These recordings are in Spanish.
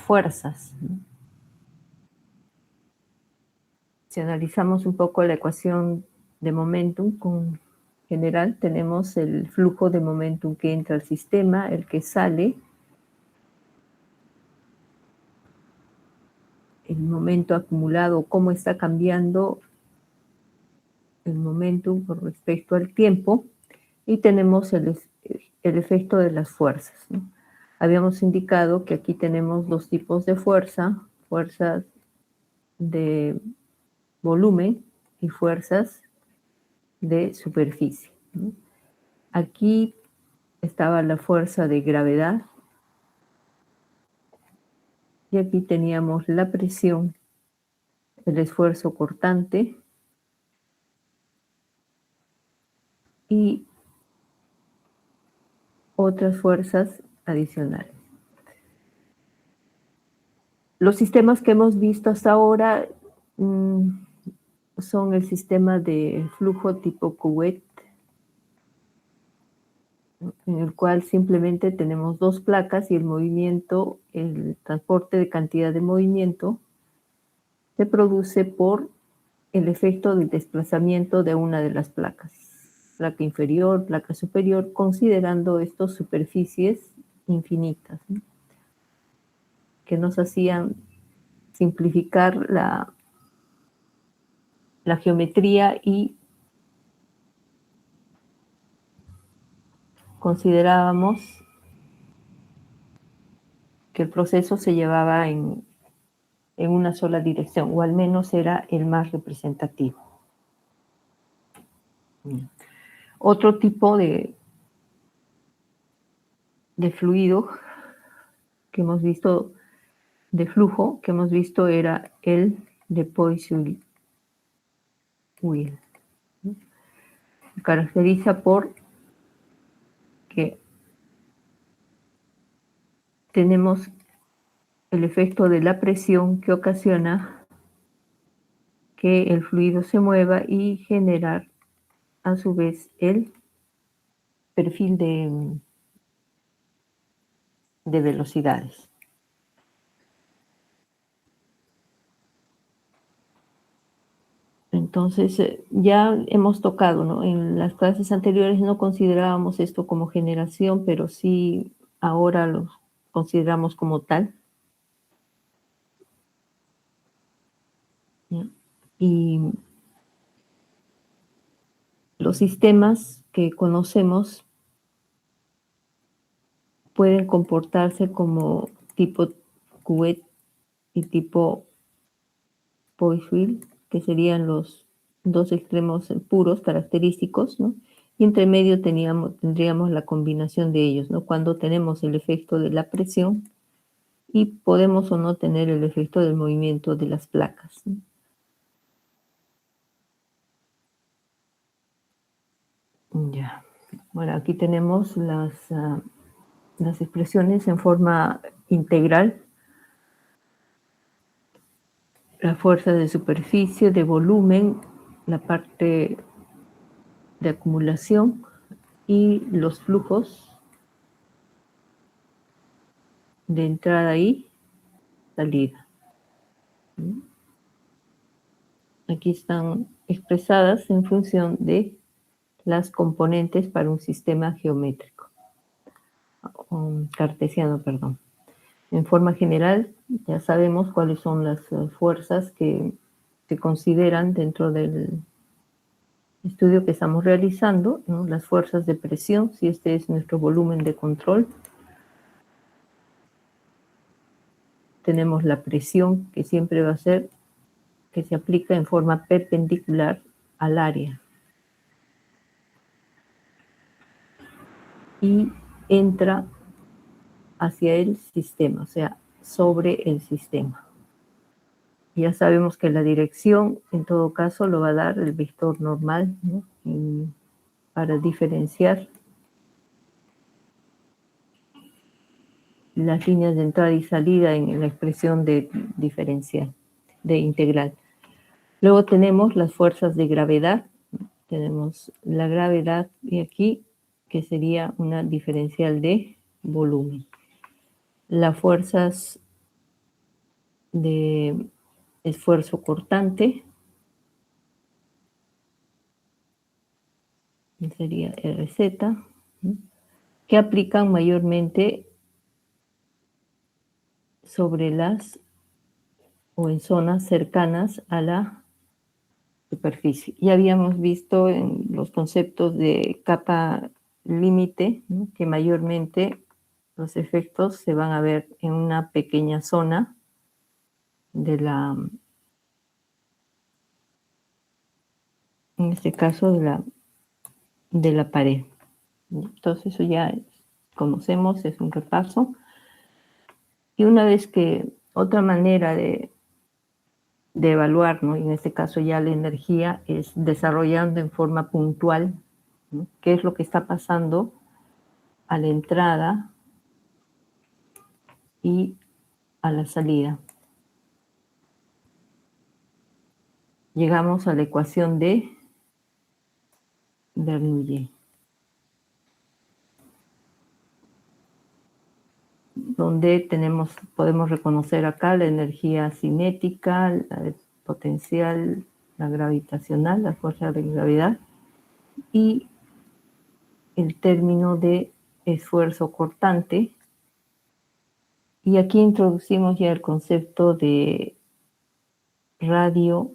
fuerzas, ¿no? Si analizamos un poco la ecuación de momentum con general, tenemos el flujo de momentum que entra al sistema, el que sale, el momento acumulado, cómo está cambiando el momentum con respecto al tiempo, y tenemos el efecto de las fuerzas, ¿no? Habíamos indicado que aquí tenemos dos tipos de fuerza, fuerzas de volumen y fuerzas de superficie, ¿no? Aquí estaba la fuerza de gravedad y aquí teníamos la presión, el esfuerzo cortante y otras fuerzas adicionales. Los sistemas que hemos visto hasta ahora son el sistema de flujo tipo Couette, en el cual simplemente tenemos dos placas y el movimiento, el transporte de cantidad de movimiento se produce por el efecto del desplazamiento de una de las placas, placa inferior, placa superior, considerando estas superficies infinitas, ¿no?, que nos hacían simplificar la geometría y considerábamos que el proceso se llevaba en una sola dirección, o al menos era el más representativo. Otro tipo de fluido que hemos visto, de flujo que hemos visto, era el de Poiseuille. Se caracteriza por que tenemos el efecto de la presión que ocasiona que el fluido se mueva y generar a su vez el perfil de velocidades. Entonces, ya hemos tocado, ¿no? En las clases anteriores no considerábamos esto como generación, pero sí ahora lo consideramos como tal. ¿Ya? Y los sistemas que conocemos pueden comportarse como tipo Couette y tipo Poiseuille, que serían los dos extremos puros característicos, ¿no? Y entre medio tendríamos la combinación de ellos, ¿no? Cuando tenemos el efecto de la presión y podemos o no tener el efecto del movimiento de las placas, ¿no? Ya. Bueno, aquí tenemos las expresiones en forma integral. La fuerza de superficie, de volumen, la parte de acumulación y los flujos de entrada y salida. Aquí están expresadas en función de las componentes para un sistema geométrico, cartesiano, perdón. En forma general, ya sabemos cuáles son las fuerzas que se consideran dentro del estudio que estamos realizando, ¿no? Las fuerzas de presión, si este es nuestro volumen de control. Tenemos la presión, que siempre va a ser que se aplica en forma perpendicular al área y entra hacia el sistema, o sea, sobre el sistema. Ya sabemos que la dirección, en todo caso, lo va a dar el vector normal, ¿no? Para diferenciar las líneas de entrada y salida en la expresión de diferencial, de integral. Luego tenemos las fuerzas de gravedad. Tenemos la gravedad y aquí, que sería una diferencial de volumen. Las fuerzas de esfuerzo cortante, sería RZ, que aplican mayormente sobre las o en zonas cercanas a la superficie. Ya habíamos visto en los conceptos de capa límite, ¿no?, que mayormente los efectos se van a ver en una pequeña zona de la, en este caso, de la pared. Entonces eso ya conocemos, es un repaso. Y una vez que otra manera de evaluar, ¿no?, y en este caso ya la energía, es desarrollando en forma puntual, ¿no?, qué es lo que está pasando a la entrada y a la salida. Llegamos a la ecuación de Bernoulli, donde podemos reconocer acá la energía cinética, la potencial, la gravitacional, la fuerza de gravedad, y el término de esfuerzo cortante. Y aquí introducimos ya el concepto de radio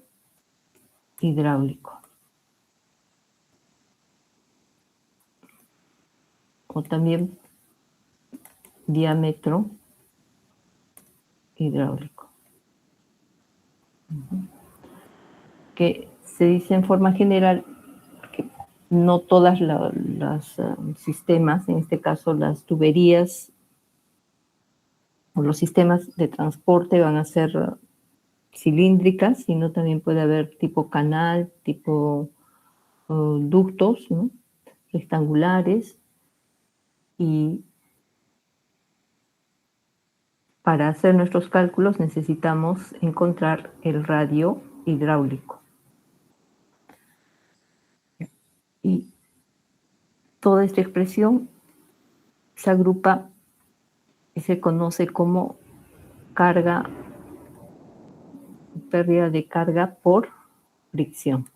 hidráulico, o también diámetro hidráulico, que se dice en forma general que no todas las sistemas, en este caso las tuberías o los sistemas de transporte, van a ser cilíndricas, sino también puede haber tipo canal, tipo ductos, ¿no?, rectangulares, y para hacer nuestros cálculos necesitamos encontrar el radio hidráulico. Y toda esta expresión se agrupa y se conoce como carga, pérdida de carga por fricción.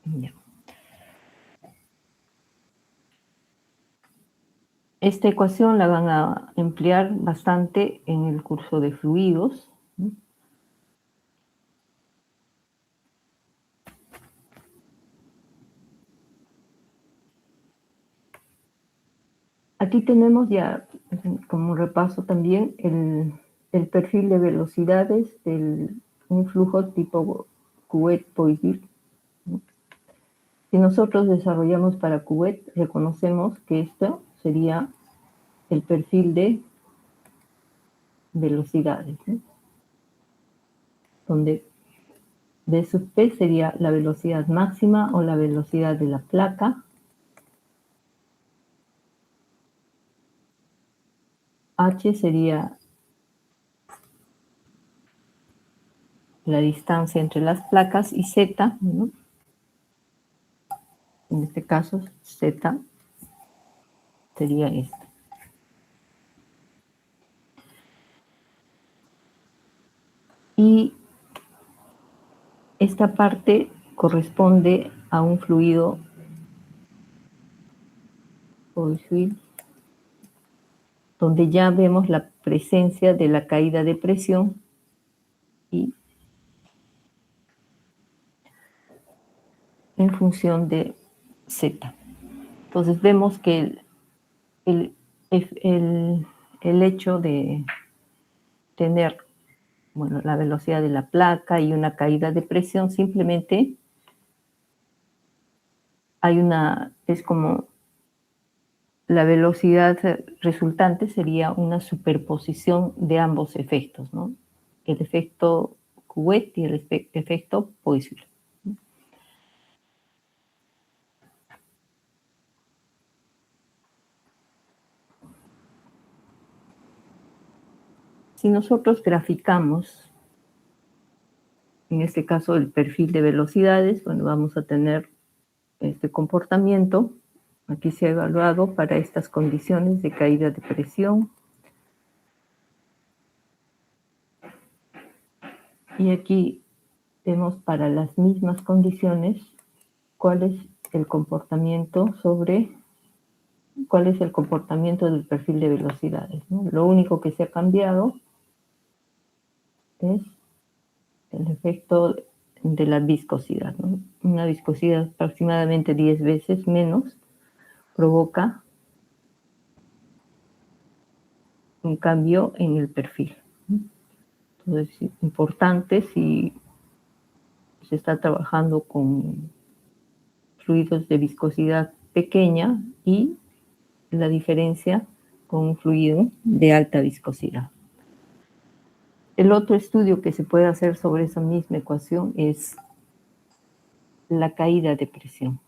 Ya. Esta ecuación la van a emplear bastante en el curso de fluidos, ¿no? Aquí tenemos ya como repaso también el perfil de velocidades de un flujo tipo Couette-Poiseuille, ¿no? Si nosotros desarrollamos para Couette, reconocemos que esto sería el perfil de velocidades, ¿no?, donde D sub P sería la velocidad máxima o la velocidad de la placa, H sería la distancia entre las placas, y Z, ¿no?, en este caso Z sería esto. Y esta parte corresponde a un fluido Poiseuille, donde ya vemos la presencia de la caída de presión y en función de Z. Entonces vemos que el, el, el hecho de tener, bueno, la velocidad de la placa y una caída de presión, simplemente es como la velocidad resultante sería una superposición de ambos efectos, ¿no?, el efecto Couette y el efecto Poiseuille. Si nosotros graficamos, en este caso, el perfil de velocidades, bueno, vamos a tener este comportamiento. Aquí se ha evaluado para estas condiciones de caída de presión, Y aquí vemos para las mismas condiciones cuál es el comportamiento del perfil de velocidades, ¿no? Lo único que se ha cambiado es el efecto de la viscosidad, ¿no? Una viscosidad aproximadamente 10 veces menos provoca un cambio en el perfil. Entonces, es importante si se está trabajando con fluidos de viscosidad pequeña y la diferencia con un fluido de alta viscosidad. El otro estudio que se puede hacer sobre esa misma ecuación es la caída de presión.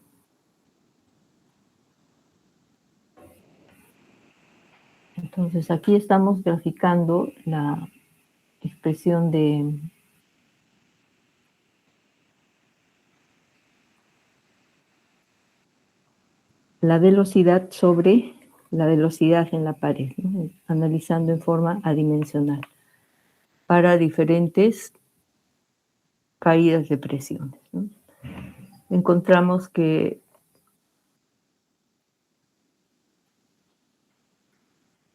Entonces, aquí estamos graficando la expresión de la velocidad sobre la velocidad en la pared, ¿no? Analizando en forma adimensional para diferentes caídas de presiones, ¿no? Encontramos que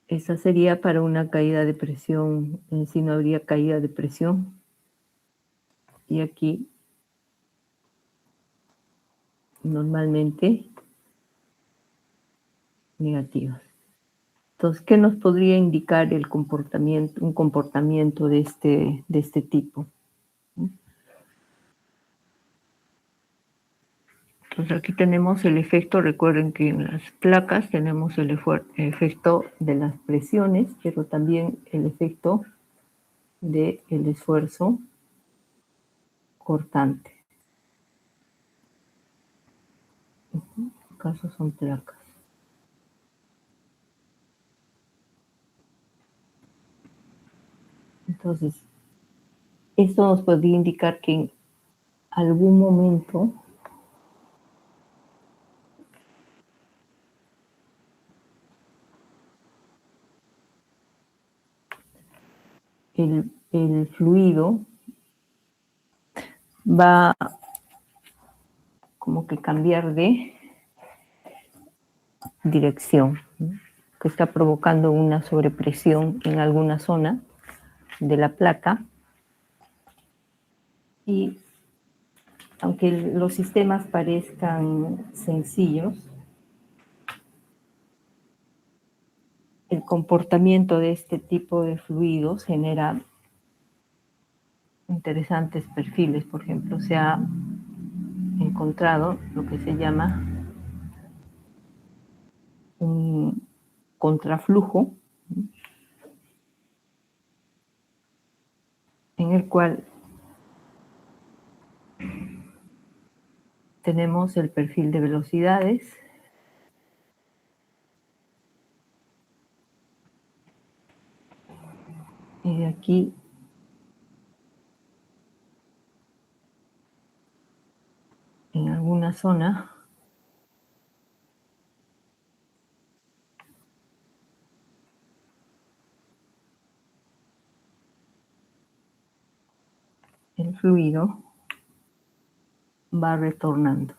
esa sería para una caída de presión, en sí no habría caída de presión. Y aquí, normalmente, negativas. Entonces, ¿qué nos podría indicar un comportamiento de este tipo? Entonces, aquí tenemos el efecto, recuerden que en las placas tenemos el efecto de las presiones, pero también el efecto del esfuerzo cortante. En este caso son placas. Entonces, esto nos podría indicar que en algún momento el fluido va como que cambiar de dirección, ¿no? Que está provocando una sobrepresión en alguna zona de la placa. Y aunque los sistemas parezcan sencillos, el comportamiento de este tipo de fluidos genera interesantes perfiles. Por ejemplo, se ha encontrado lo que se llama un contraflujo, en el cual tenemos el perfil de velocidades y de aquí en alguna zona el fluido va retornando.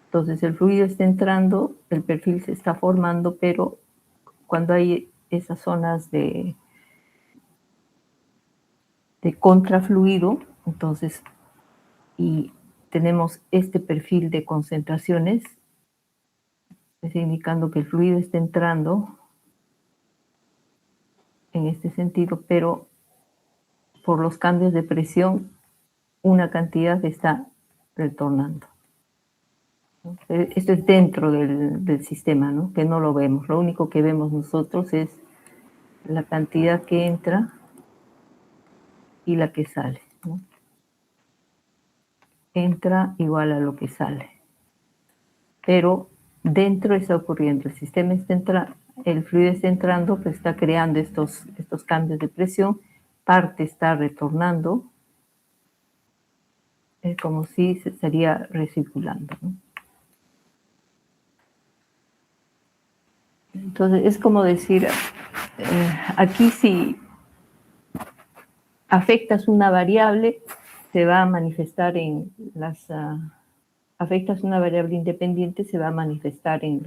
Entonces el fluido está entrando, el perfil se está formando, pero cuando hay esas zonas de contrafluido, entonces, y tenemos este perfil de concentraciones, está indicando que el fluido está entrando en este sentido, pero por los cambios de presión, una cantidad está retornando. Esto es dentro del sistema, ¿no? Que no lo vemos. Lo único que vemos nosotros es la cantidad que entra y la que sale, ¿no? Entra igual a lo que sale. Pero dentro está ocurriendo, el sistema está el fluido está entrando, pues está creando estos cambios de presión, parte está retornando, es como si se estaría recirculando, ¿no? Entonces, es como decir, aquí si afectas una variable, se va a manifestar afectas una variable independiente, se va a manifestar en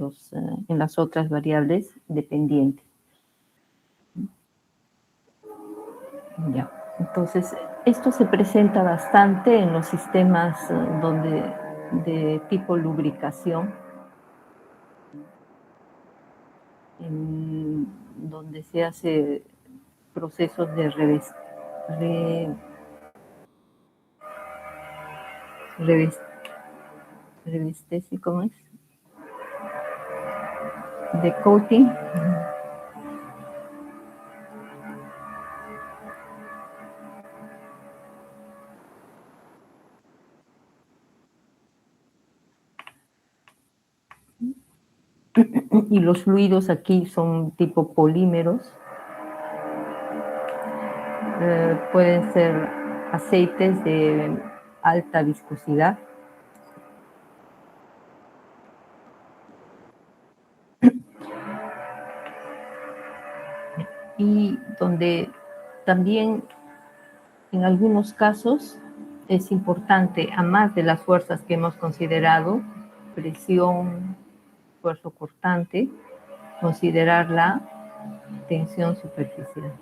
las otras variables dependientes. Ya. Entonces, esto se presenta bastante en los sistemas de tipo lubricación, donde se hace procesos de re- reves- ¿cómo es? De coating. Y los fluidos aquí son tipo polímeros. Pueden ser aceites de alta viscosidad y donde también en algunos casos es importante, a más de las fuerzas que hemos considerado, presión, esfuerzo cortante, considerar la tensión superficial.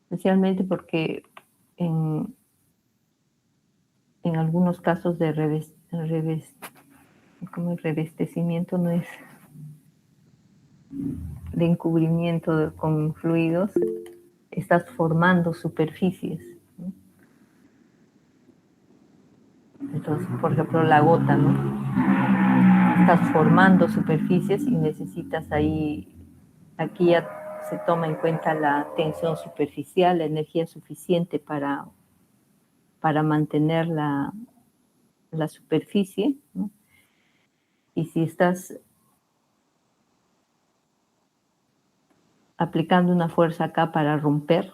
Especialmente porque en, en algunos casos de como el revestecimiento no es de encubrimiento con fluidos, estás formando superficies, ¿no? Entonces, por ejemplo, la gota, ¿no? Estás formando superficies y necesitas aquí ya se toma en cuenta la tensión superficial, la energía suficiente para mantener la superficie, ¿no? Y si estás aplicando una fuerza acá para romper,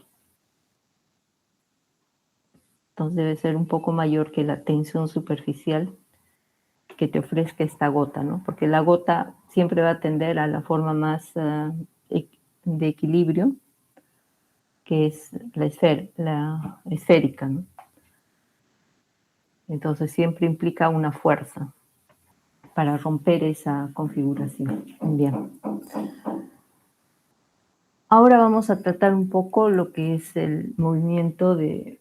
entonces debe ser un poco mayor que la tensión superficial que te ofrezca esta gota, ¿no? Porque la gota siempre va a tender a la forma más de equilibrio, que es la esférica, ¿no? Entonces siempre implica una fuerza para romper esa configuración. Bien. Ahora vamos a tratar un poco lo que es el movimiento de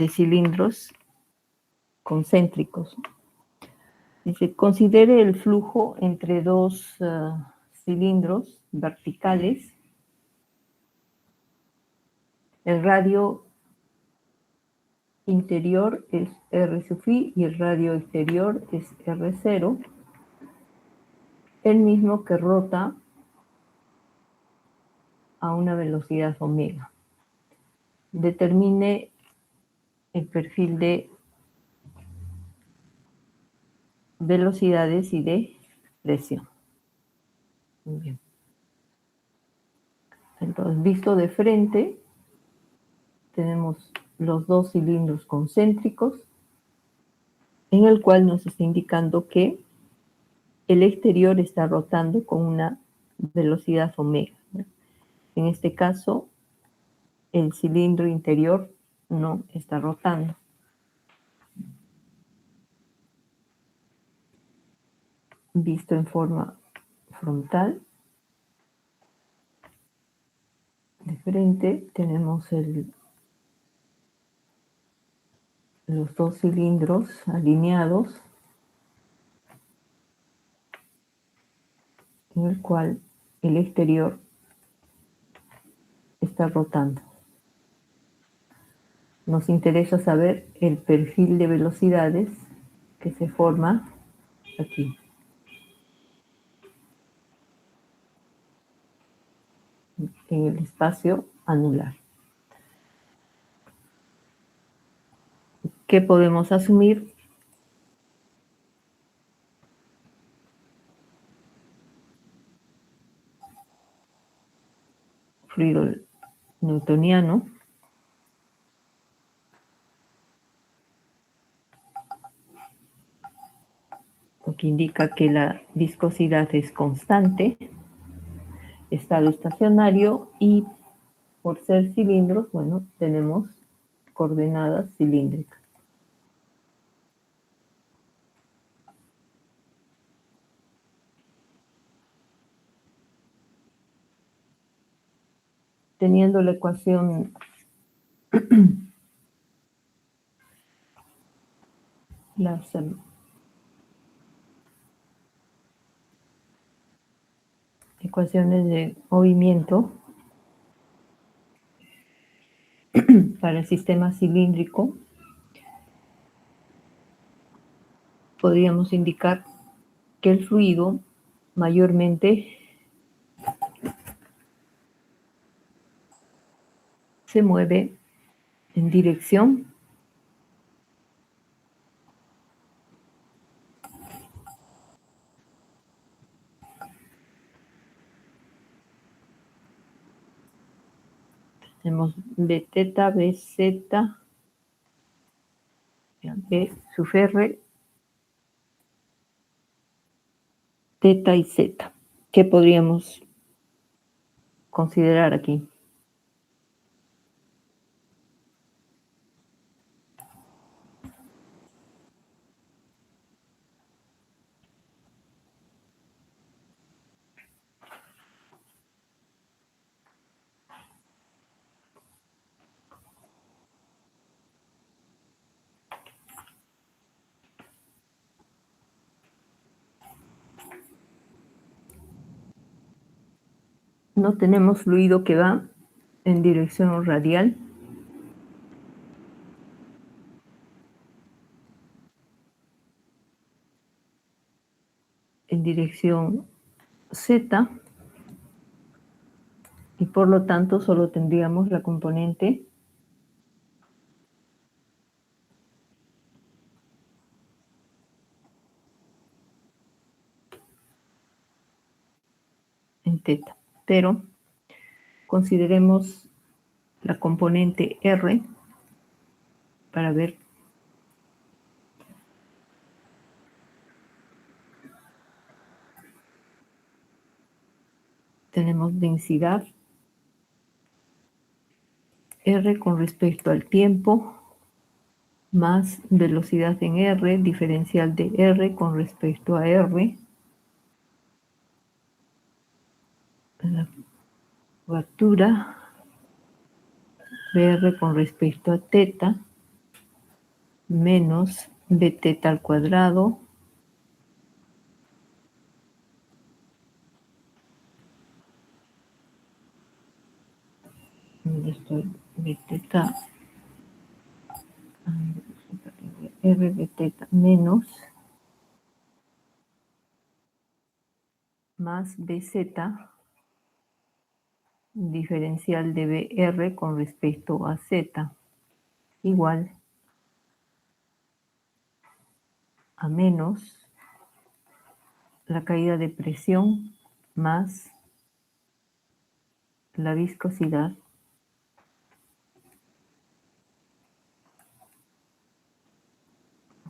cilindros concéntricos. Dice, considere el flujo entre dos cilindros verticales. El radio interior es R sub i y el radio exterior es R0, el mismo que rota a una velocidad omega. Determine el perfil de velocidades y de presión. Muy bien. Entonces, visto de frente, tenemos los dos cilindros concéntricos, en el cual nos está indicando que el exterior está rotando con una velocidad omega. En este caso, el cilindro interior no está rotando. Visto en forma frontal, de frente, tenemos los dos cilindros alineados, en el cual el exterior está rotando. Nos interesa saber el perfil de velocidades que se forma aquí, en el espacio anular. ¿Qué podemos asumir? Fluido newtoniano, que indica que la viscosidad es constante, estado estacionario, y por ser cilindros, bueno, tenemos coordenadas cilíndricas. Teniendo la ecuación las ecuaciones de movimiento para el sistema cilíndrico, podríamos indicar que el fluido mayormente se mueve en dirección tenemos B teta, B zeta, B sub R, teta y zeta. ¿Qué podríamos considerar aquí? No tenemos fluido que va en dirección radial. En dirección Z, y por lo tanto solo tendríamos la componente en teta. Pero consideremos la componente R para ver. Tenemos densidad R con respecto al tiempo, más velocidad en R, diferencial de R con respecto a R, la curvatura BR con respecto a teta, menos B teta al cuadrado, esto B teta, R B teta menos más BZ, diferencial de BR con respecto a Z, igual a menos la caída de presión más la viscosidad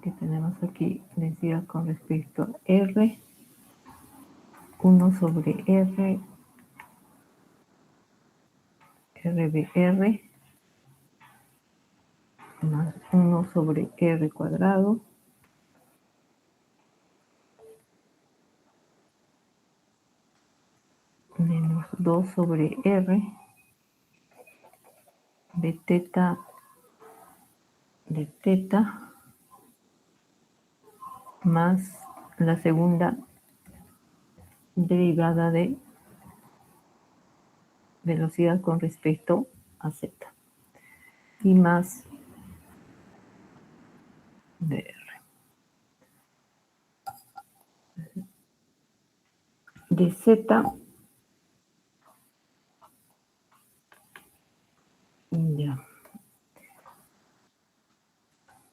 que tenemos aquí, densidad con respecto a R, 1 sobre R, RBR, más 1 sobre R cuadrado, menos 2 sobre R, de teta de teta, más la segunda derivada de velocidad con respecto a Z, y más de R. De Z, ya,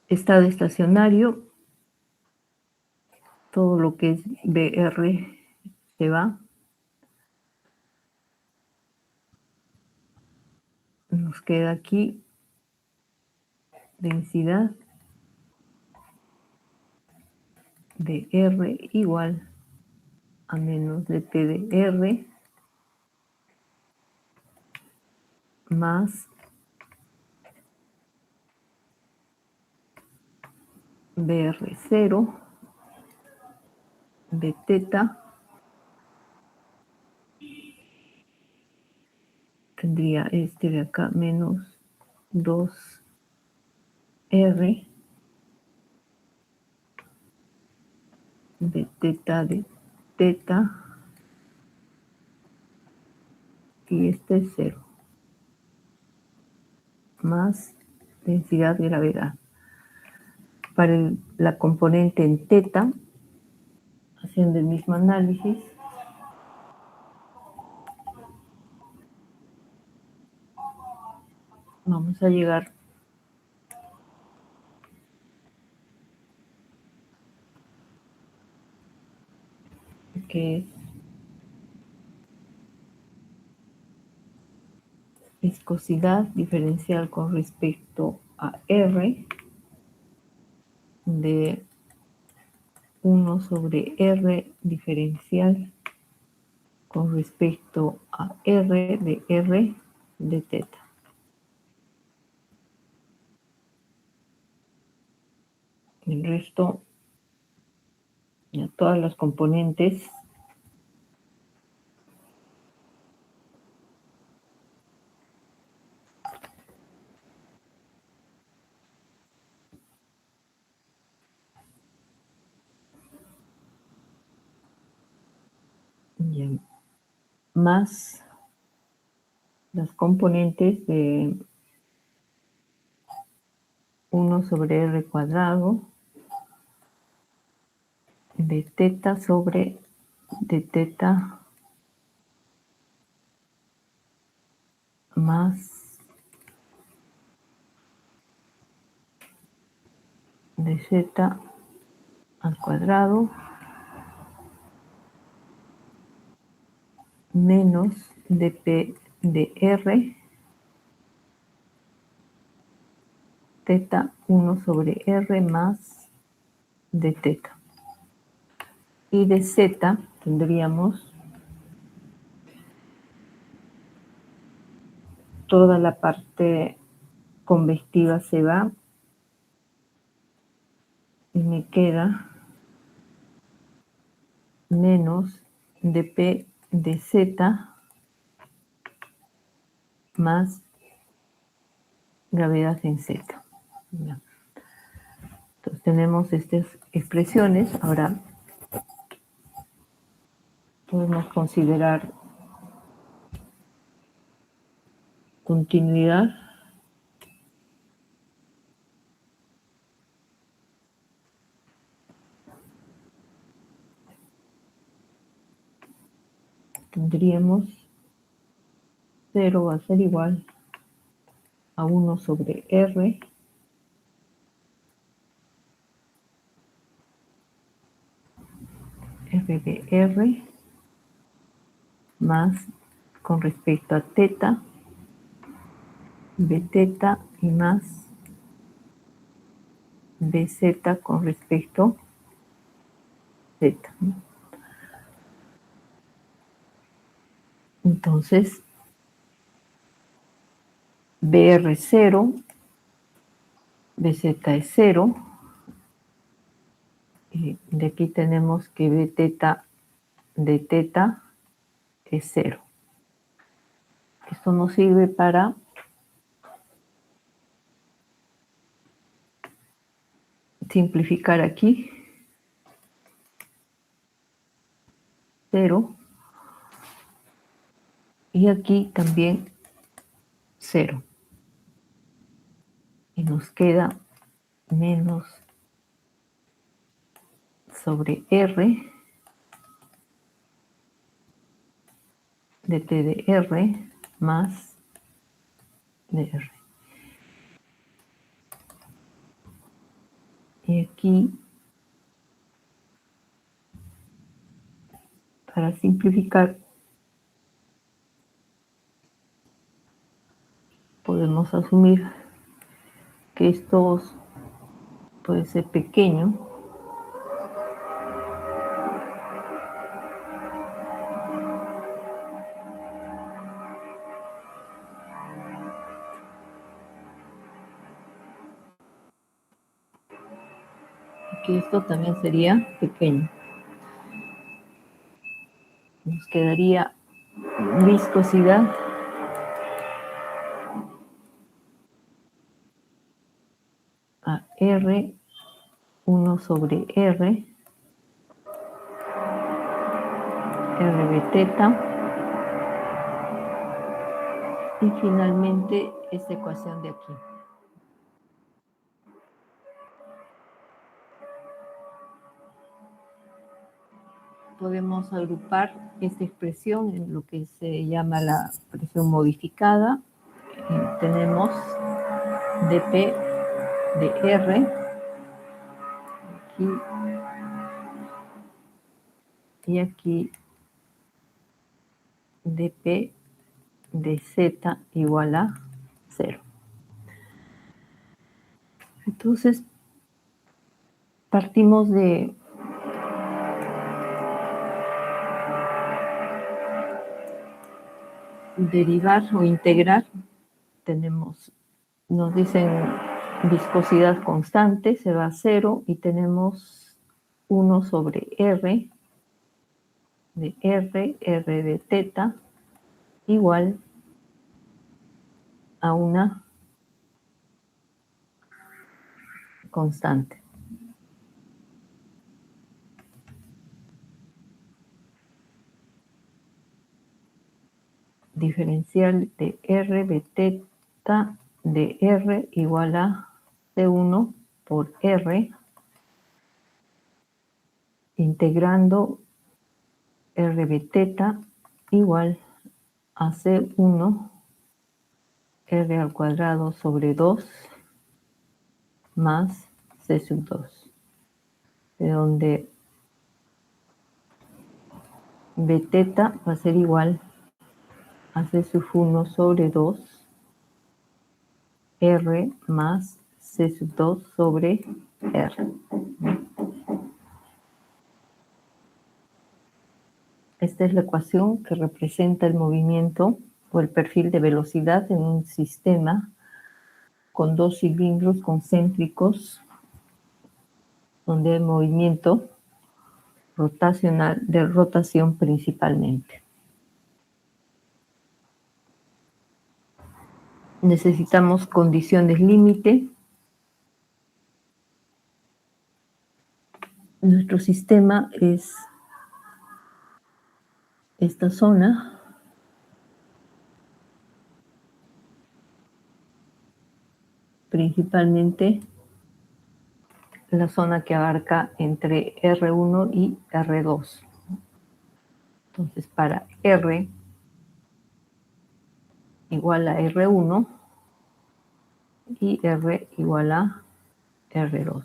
estado estacionario, todo lo que es BR se va. Nos queda aquí densidad de R igual a menos dp de R más BR0 de teta tendría este de acá menos 2R de teta y este es 0 más densidad de gravedad. Para la componente en teta, haciendo el mismo análisis, vamos a llegar que es viscosidad diferencial con respecto a R de 1 sobre R diferencial con respecto a R de teta. El resto, ya todas las componentes más las componentes de 1 sobre R cuadrado de teta sobre de teta más de z al cuadrado menos dp de R teta 1 sobre R más de teta. Y de z tendríamos toda la parte convectiva se va y me queda menos dp de z más gravedad en z. Entonces tenemos estas expresiones. Ahora podemos considerar continuidad. Tendríamos 0 va a ser igual a 1 sobre R de R más con respecto a teta de teta y más bz con respecto a z. Entonces, BR0, BZ es 0, y de aquí tenemos que B teta de teta es 0. Esto nos sirve para simplificar aquí. 0 y aquí también 0. Y nos queda menos sobre R de T de R más de R. Y aquí, para simplificar, podemos asumir que esto puede ser pequeño que esto también sería pequeño. Nos quedaría viscosidad a R, 1 sobre R, R de teta, y finalmente esta ecuación de aquí. Podemos agrupar esta expresión en lo que se llama la presión modificada. Tenemos dP de R aquí, y aquí dP de Z igual a 0. Entonces, partimos de derivar o integrar. Nos dicen viscosidad constante, se va a 0, y tenemos 1 sobre R de R de teta, igual a una constante. Diferencial de R de teta de R igual a C1 por R, integrando R de teta igual a C1 R al cuadrado sobre 2 más C sub 2, de donde B teta va a ser igual a C sub 1 sobre 2 R más C sub 2 sobre R. Esta es la ecuación que representa el movimiento o el perfil de velocidad en un sistema con dos cilindros concéntricos donde hay movimiento rotacional de rotación principalmente. Necesitamos condiciones límite. Nuestro sistema es esta zona, principalmente la zona que abarca entre R1 y R2. Entonces, para R igual a R1 y R igual a R2.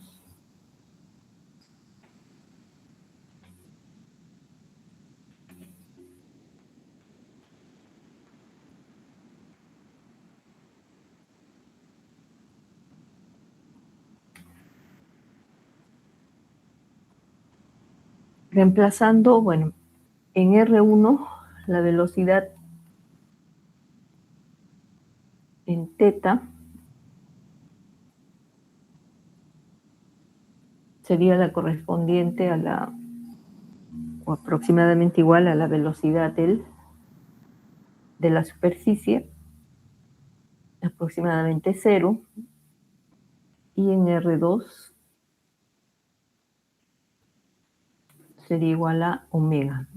Reemplazando, bueno, en R1 la velocidad en teta sería la correspondiente a la, o aproximadamente igual a la velocidad de la superficie, aproximadamente 0, y en R2 sería igual a omega.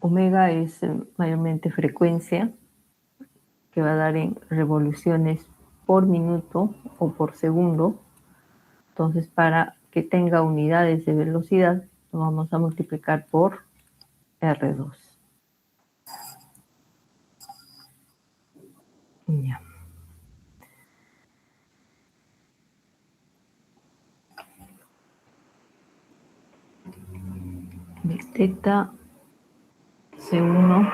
Omega es mayormente frecuencia, que va a dar en revoluciones por minuto o por segundo. Entonces, para que tenga unidades de velocidad, lo vamos a multiplicar por R2. Ya. Teta C1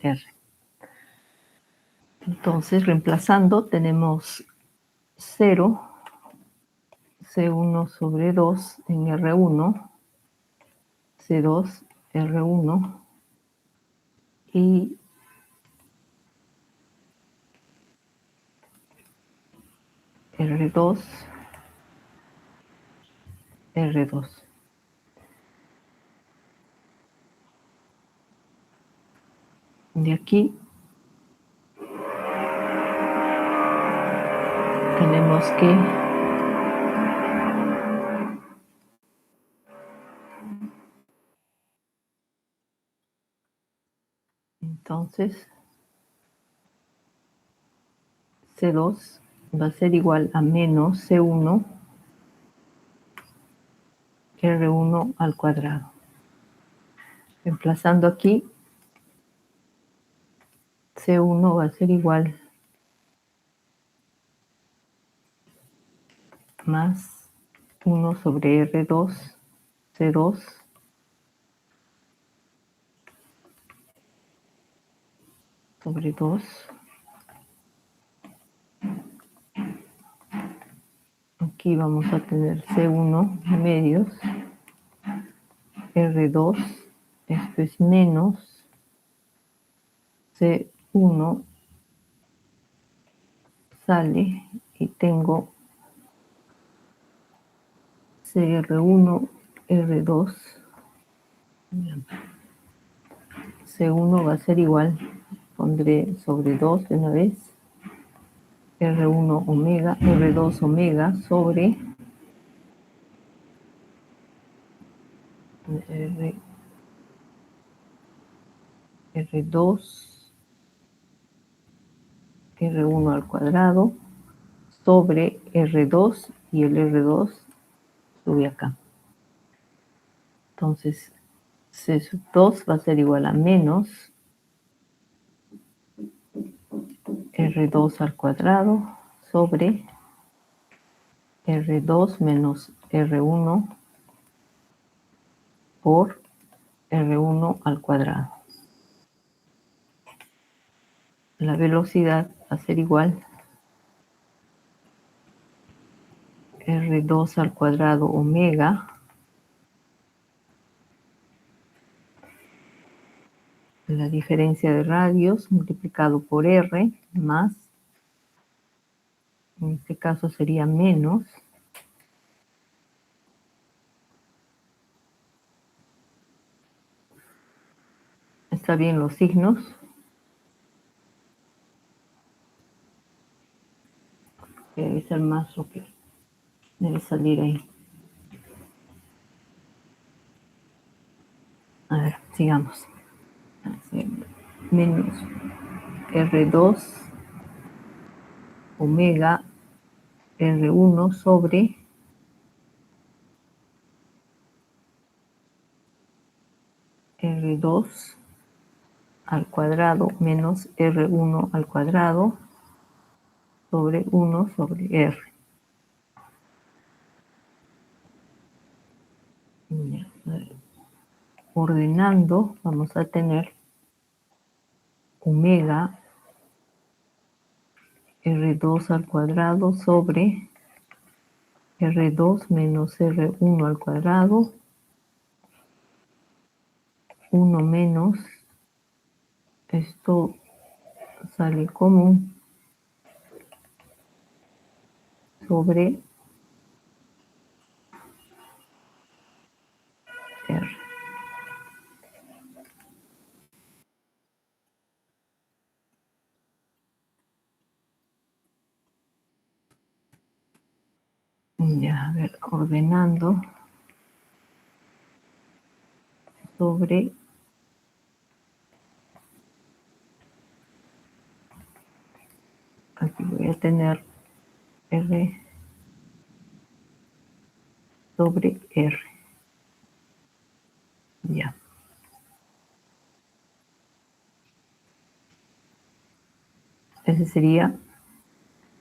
R. Entonces, reemplazando, tenemos 0, C1 sobre 2 en R1, C2, R1 y R2, R2. De aquí tenemos que entonces C2 va a ser igual a menos C1 R1 al cuadrado. Reemplazando aquí, C1 va a ser igual más 1 sobre R2, C2 sobre 2. Aquí vamos a tener C1 medios, R2, esto es menos C1 sale y tengo CR1, R2. C1 va a ser igual, pondré sobre 2 de una vez, R1 omega, R2 omega sobre R2, R1 al cuadrado sobre R2 y el R2 sube acá. Entonces, C sub 2 va a ser igual a menos R2 al cuadrado sobre R2 menos R1 por R1 al cuadrado. La velocidad va a ser igual R2 al cuadrado omega la diferencia de radios multiplicado por R más, en este caso sería menos, está bien los signos, debe ser más lo que debe salir ahí. A ver, sigamos. Menos R2 omega R1 sobre R2 al cuadrado menos R1 al cuadrado sobre 1 sobre R. Ordenando, vamos a tener omega R2 al cuadrado sobre R2 menos R1 al cuadrado, 1 menos, esto sale común, sobre R. Ya, a ver, ordenando sobre aquí voy a tener R sobre R. Ya. Ese sería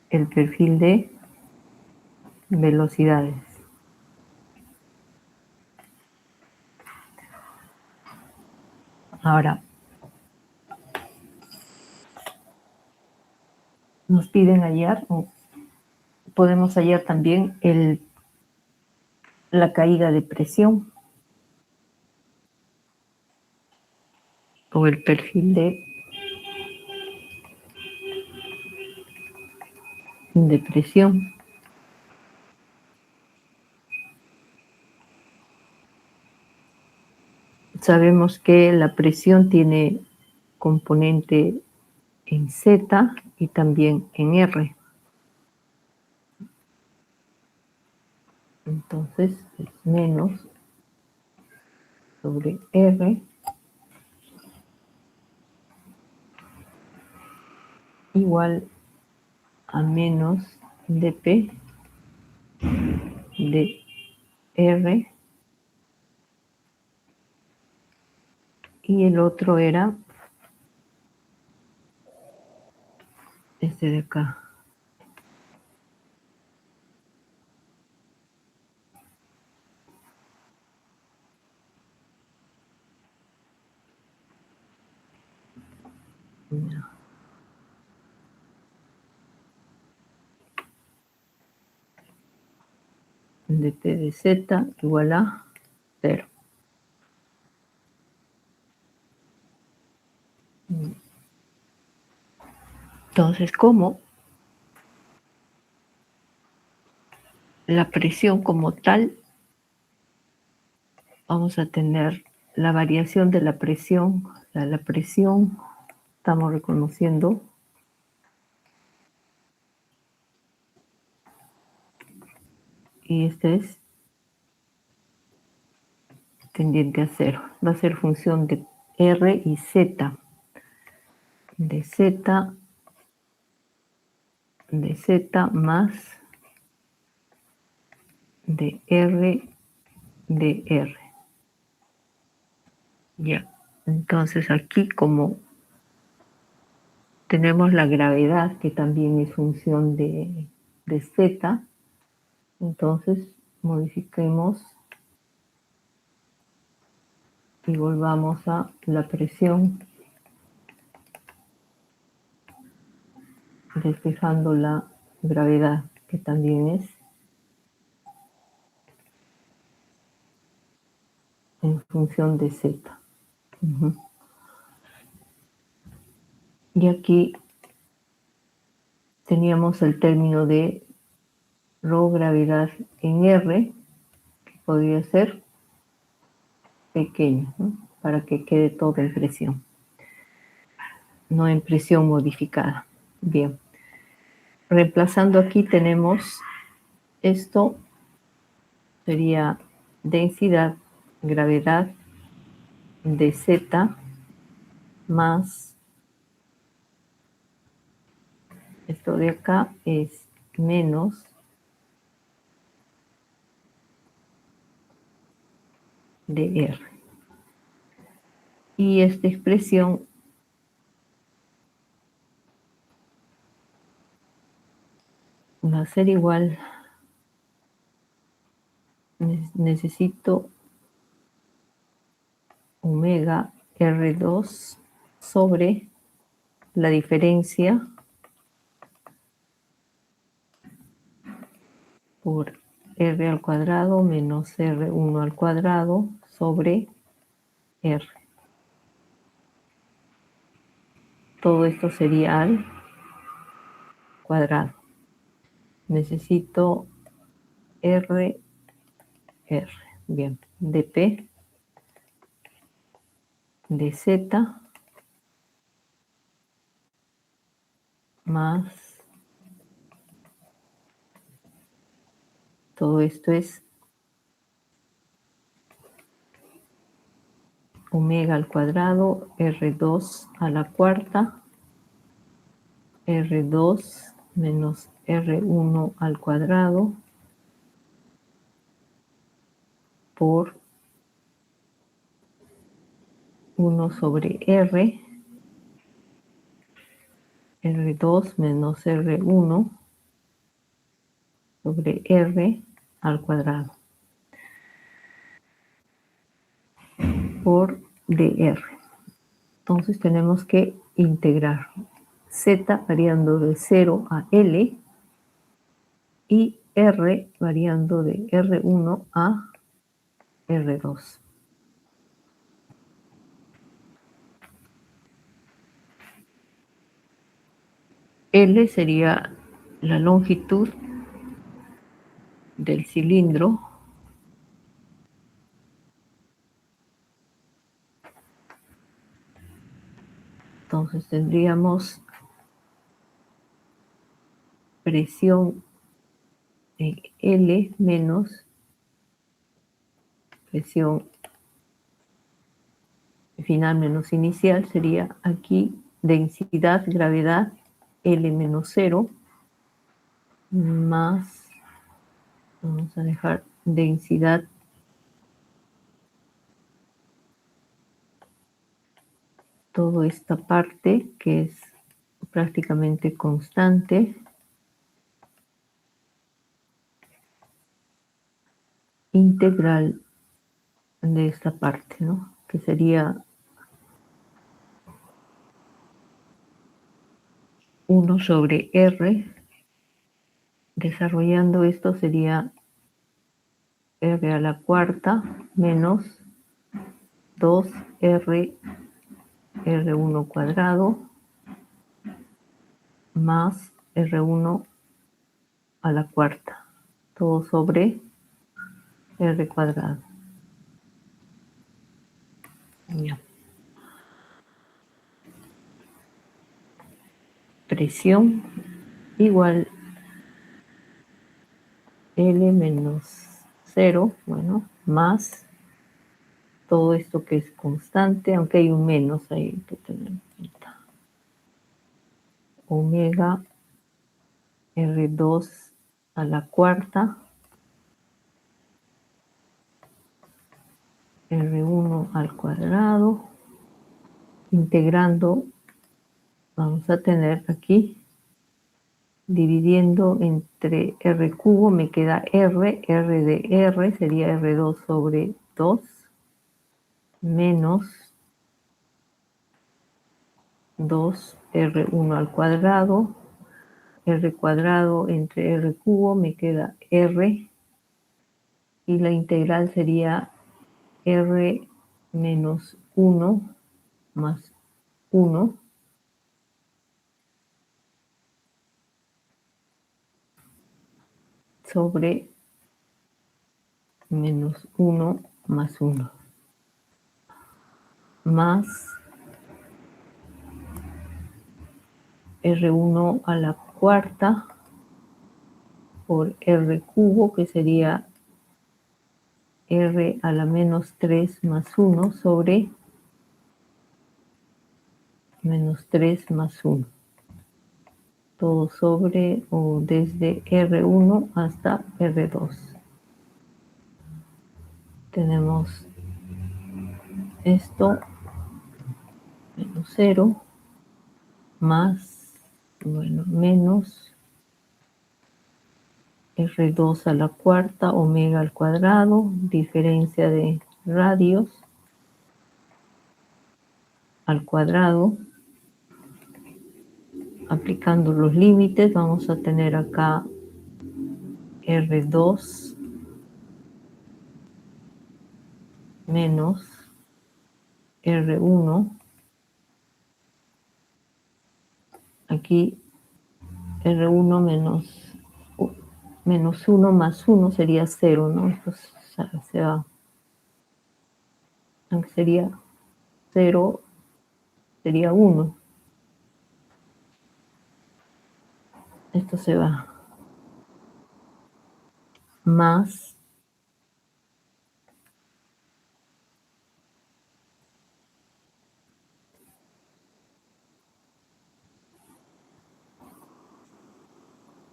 el perfil de velocidades. Ahora, nos piden hallar, o podemos hallar también la caída de presión o el perfil de presión. Sabemos que la presión tiene componente en Z y también en R. Entonces es menos sobre R igual a menos dP de R, y el otro era este de acá. dP de Z igual a 0. Entonces, como la presión como tal, vamos a tener la variación de la presión. La presión estamos reconociendo y este es tendiente a 0. Va a ser función de R y Z. De Z más de R. Ya. Entonces aquí, como tenemos la gravedad, que también es función de Z, entonces modifiquemos y volvamos a la presión, despejando la gravedad, que también es en función de Z. Y aquí teníamos el término de rho gravedad en R, que podría ser pequeño, ¿no? Para que quede todo en presión, no en presión modificada. Bien. Reemplazando aquí tenemos esto, sería densidad, gravedad de Z más esto de acá es menos de R. Y esta expresión va a ser igual, necesito omega R2 sobre la diferencia por R al cuadrado menos R1 al cuadrado sobre R. Todo esto sería al cuadrado. Necesito R. Bien, dP de Z más todo esto es omega al cuadrado, R2 a la cuarta, R2 menos R1 al cuadrado por 1 sobre R2 menos R1 sobre R al cuadrado por dr. Entonces tenemos que integrar. Z variando de 0 a L y R variando de R1 a R2. L sería la longitud del cilindro. Entonces tendríamos presión en L menos presión final menos inicial, sería aquí densidad, gravedad, L menos 0, más, vamos a dejar densidad toda esta parte que es prácticamente constante, integral de esta parte, ¿no? Que sería 1 sobre R. Desarrollando esto sería R a la cuarta menos 2R R1 cuadrado más R1 a la cuarta, todo sobre R cuadrado. Ya. Presión igual L menos 0, bueno, más todo esto que es constante, aunque hay un menos ahí que tener en cuenta. Omega R2 a la cuarta, R1 al cuadrado, integrando, vamos a tener aquí, dividiendo entre R cubo, me queda R de R sería R2 sobre 2, menos 2R1 al cuadrado, R cuadrado entre R cubo, me queda R, y la integral sería R menos 1 más 1 sobre menos 1 más 1, más R1 a la cuarta por R cubo, que sería R a la menos 3 más 1 sobre menos 3 más 1. Todo sobre o desde R1 hasta R2. Tenemos esto menos 0 más, bueno, menos R2 a la cuarta, omega al cuadrado, diferencia de radios al cuadrado. Aplicando los límites, vamos a tener acá R2 menos R1. Aquí R1 menos 1 más 1 sería 0, ¿no? Esto se va. Aunque sería 0, sería 1. Esto se va. Más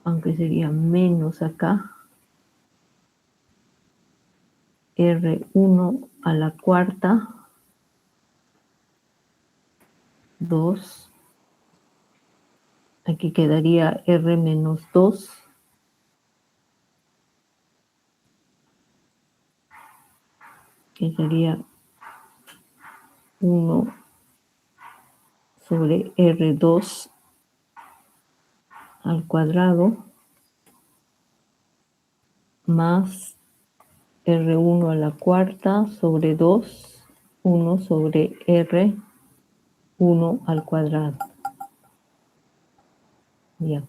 aunque sería menos acá, R1 a la cuarta, 2, aquí quedaría R menos 2, que sería 1 sobre R2 al cuadrado más R1 a la cuarta sobre 2, 1 sobre R1 al cuadrado. Ya.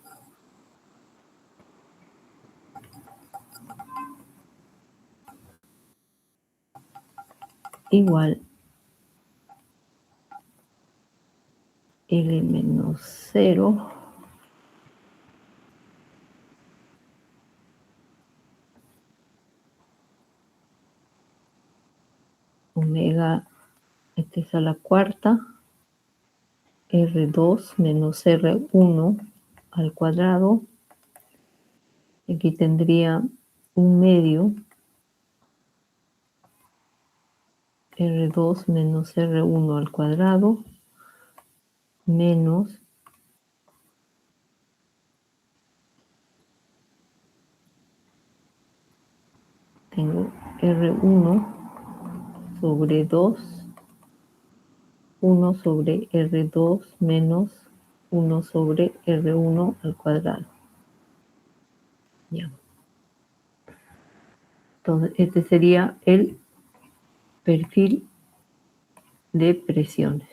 Igual L menos 0 omega, este es a la cuarta, R2 menos R1 al cuadrado. Aquí tendría un medio, R2 menos R1 al cuadrado, menos tengo R1 sobre 2, 1 sobre R2 menos 1 sobre R1 al cuadrado. Ya. Entonces, este sería el perfil de presiones.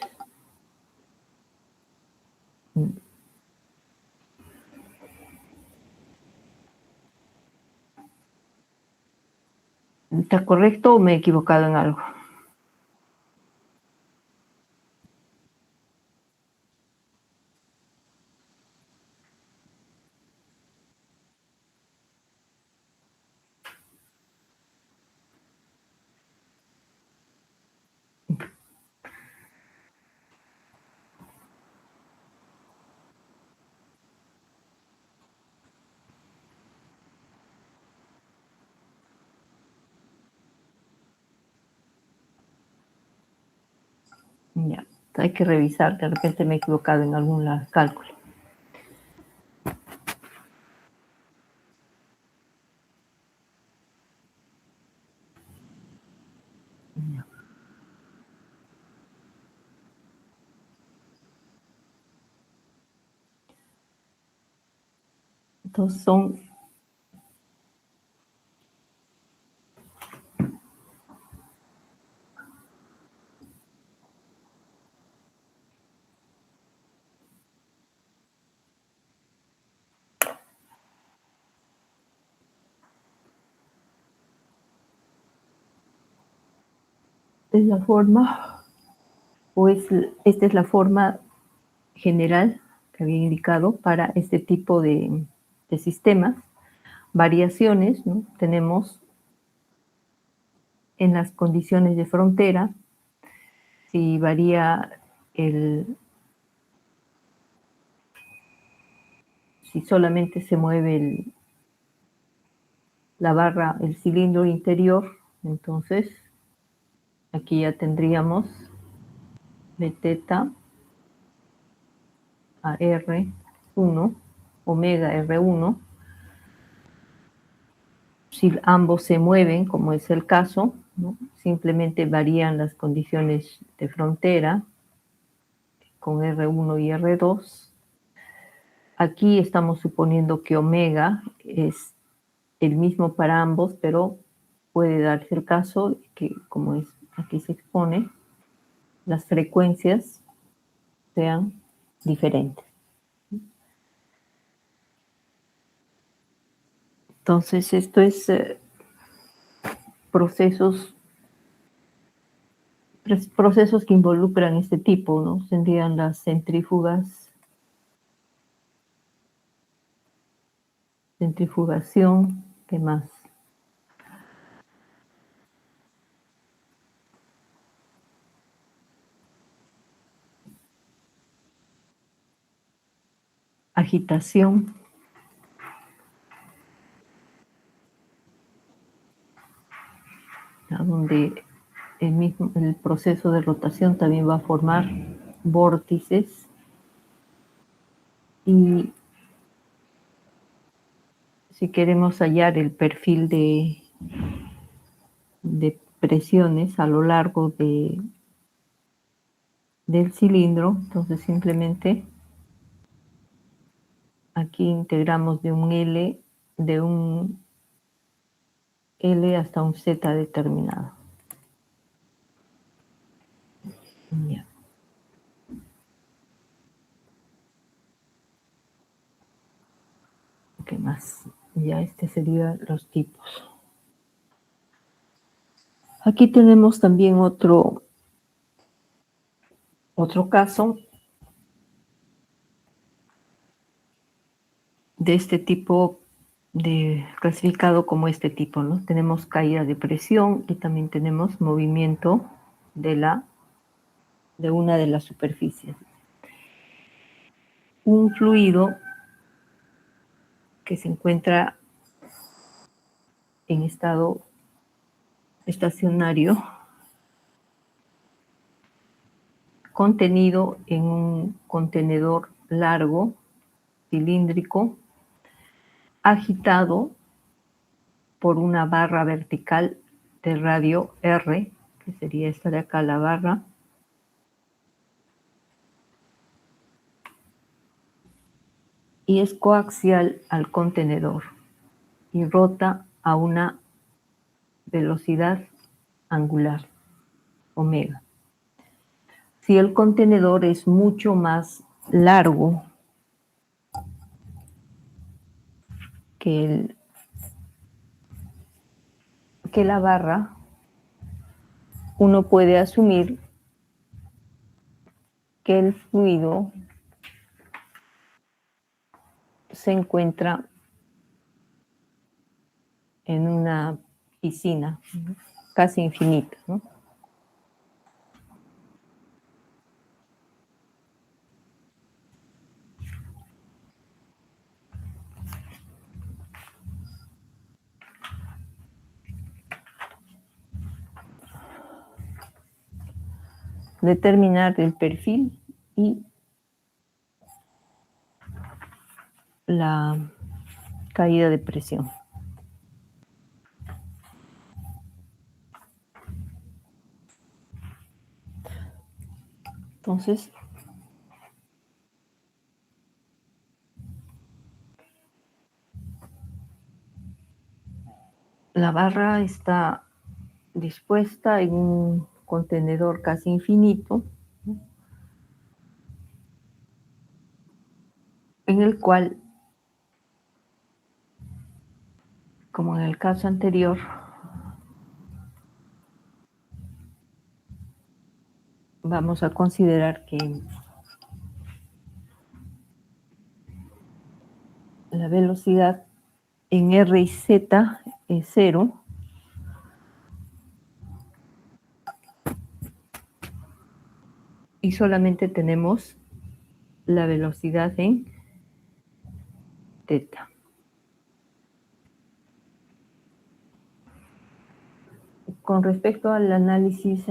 ¿Está correcto o me he equivocado en algo? Ya. Hay que revisar, de repente me he equivocado en algún cálculo. Ya. Entonces son es la forma, o esta es la forma general que había indicado para este tipo de sistemas. Variaciones, ¿no? Tenemos en las condiciones de frontera, si varía si solamente se mueve la barra, el cilindro interior, entonces aquí ya tendríamos de teta a R1, omega R1. Si ambos se mueven, como es el caso, ¿no? Simplemente varían las condiciones de frontera con R1 y R2. Aquí estamos suponiendo que omega es el mismo para ambos, pero puede darse el caso que, como es, aquí se expone, las frecuencias sean diferentes. Entonces, esto es procesos que involucran este tipo, ¿no? Tendrían las centrífugas, centrifugación, ¿qué más? Agitación, ¿no? Donde el proceso de rotación también va a formar vórtices y si queremos hallar el perfil de presiones a lo largo del cilindro, entonces simplemente Aquí integramos de un L hasta un Z determinado. Ya. ¿Qué más? Ya serían los tipos. Aquí tenemos también otro caso de este tipo, clasificado como este tipo, ¿no? Tenemos caída de presión y también tenemos movimiento de una de las superficies. Un fluido que se encuentra en estado estacionario, contenido en un contenedor largo, cilíndrico, agitado por una barra vertical de radio R, que sería esta de acá, la barra, y es coaxial al contenedor y rota a una velocidad angular, omega. Si el contenedor es mucho más largo que la barra, uno puede asumir que el fluido se encuentra en una piscina casi infinita, ¿no? Determinar el perfil y la caída de presión. Entonces, la barra está dispuesta en un contenedor casi infinito, ¿no? En el cual, como en el caso anterior, vamos a considerar que la velocidad en R y Z es 0, y solamente tenemos la velocidad en teta. Con respecto al análisis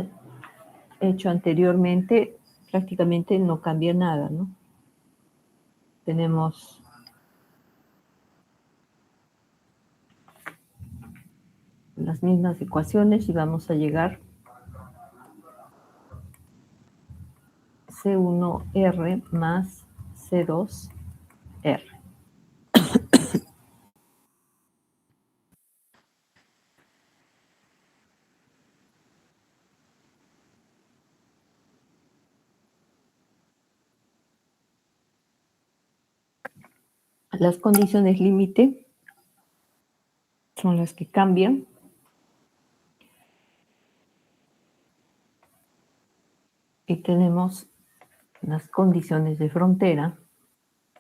hecho anteriormente, prácticamente no cambia nada, ¿no? Tenemos las mismas ecuaciones y vamos a llegar C1R más C2R. Las condiciones límite son las que cambian. Y tenemos las condiciones de frontera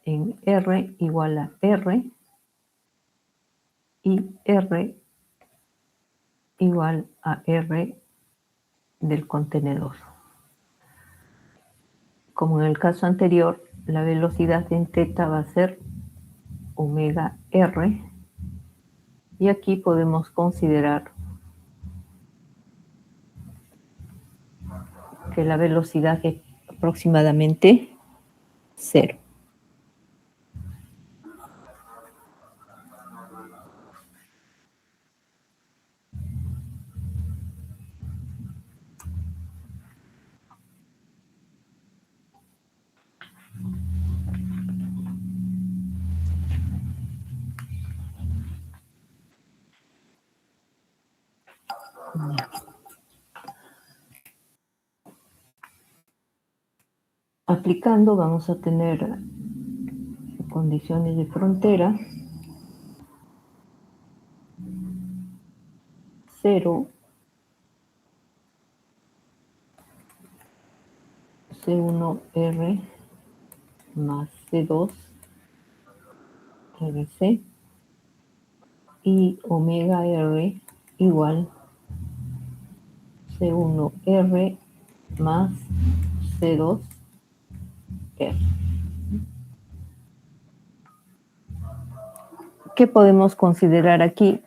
en R igual a R y R igual a R del contenedor. Como en el caso anterior, la velocidad en teta va a ser omega R, y aquí podemos considerar que la velocidad es aproximadamente 0. aplicando vamos a tener condiciones de frontera 0, C1R más C2 RC y omega R igual C1R más C2R. ¿Qué podemos considerar aquí?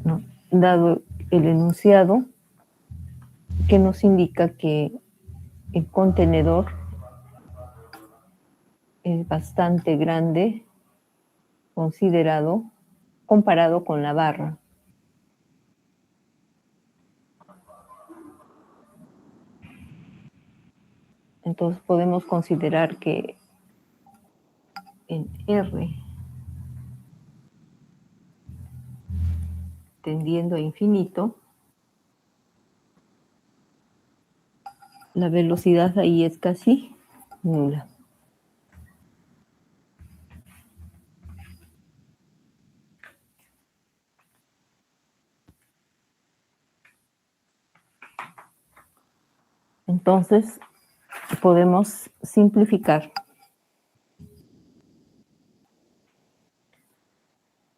¿No? Dado el enunciado, que nos indica que el contenedor es bastante grande considerado comparado con la barra. Entonces podemos considerar que en R tendiendo a infinito, la velocidad ahí es casi nula. Entonces podemos simplificar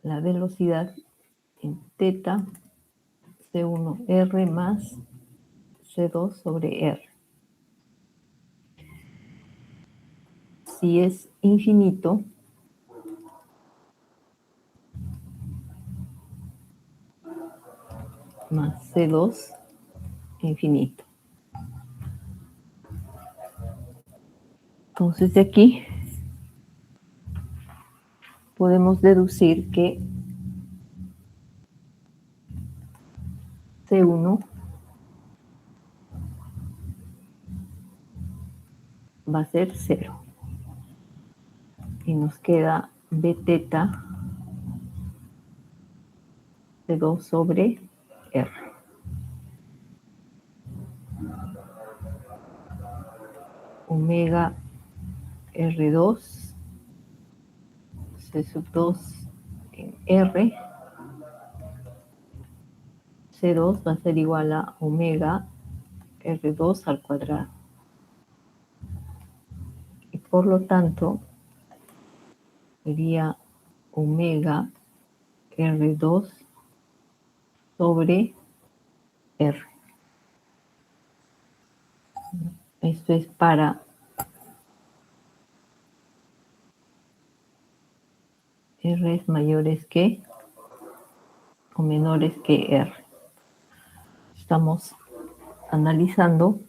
la velocidad en teta C1R más C2 sobre R. Si es infinito, más C2 infinito. Entonces de aquí podemos deducir que C1 va a ser 0. Y nos queda B teta C2 sobre R. Omega R2 C sub 2 en R. C2 va a ser igual a omega R2 al cuadrado. Y por lo tanto, sería omega R2 sobre R. Esto es para R es mayores que o menores que R. Estamos analizando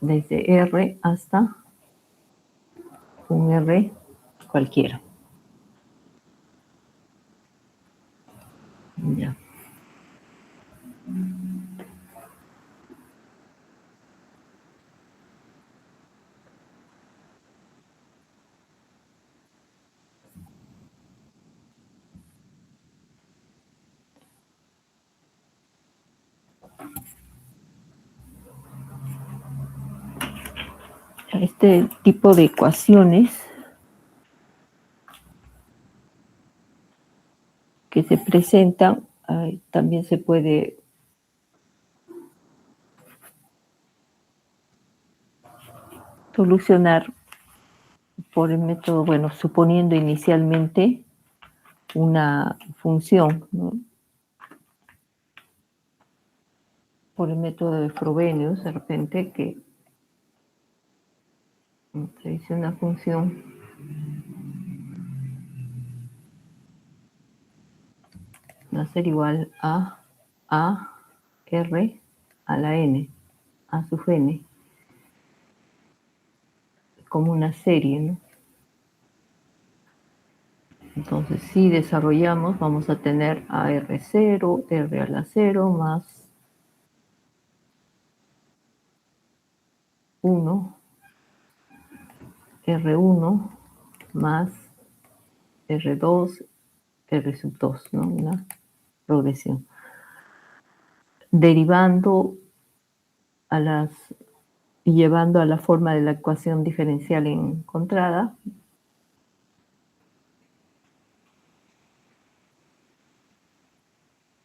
desde R hasta un R cualquiera. Ya. Este tipo de ecuaciones que se presentan también se puede solucionar por el método, bueno, suponiendo inicialmente una función, ¿no? Por el método de Frobenius, de repente que se dice una función va a ser igual a R a la N, A sub N, como una serie, ¿no? Entonces, si desarrollamos, vamos a tener a R0, R a la 0 más 1, R1 más R2, R sub 2, ¿no? Una progresión. Derivando a las y llevando a la forma de la ecuación diferencial encontrada,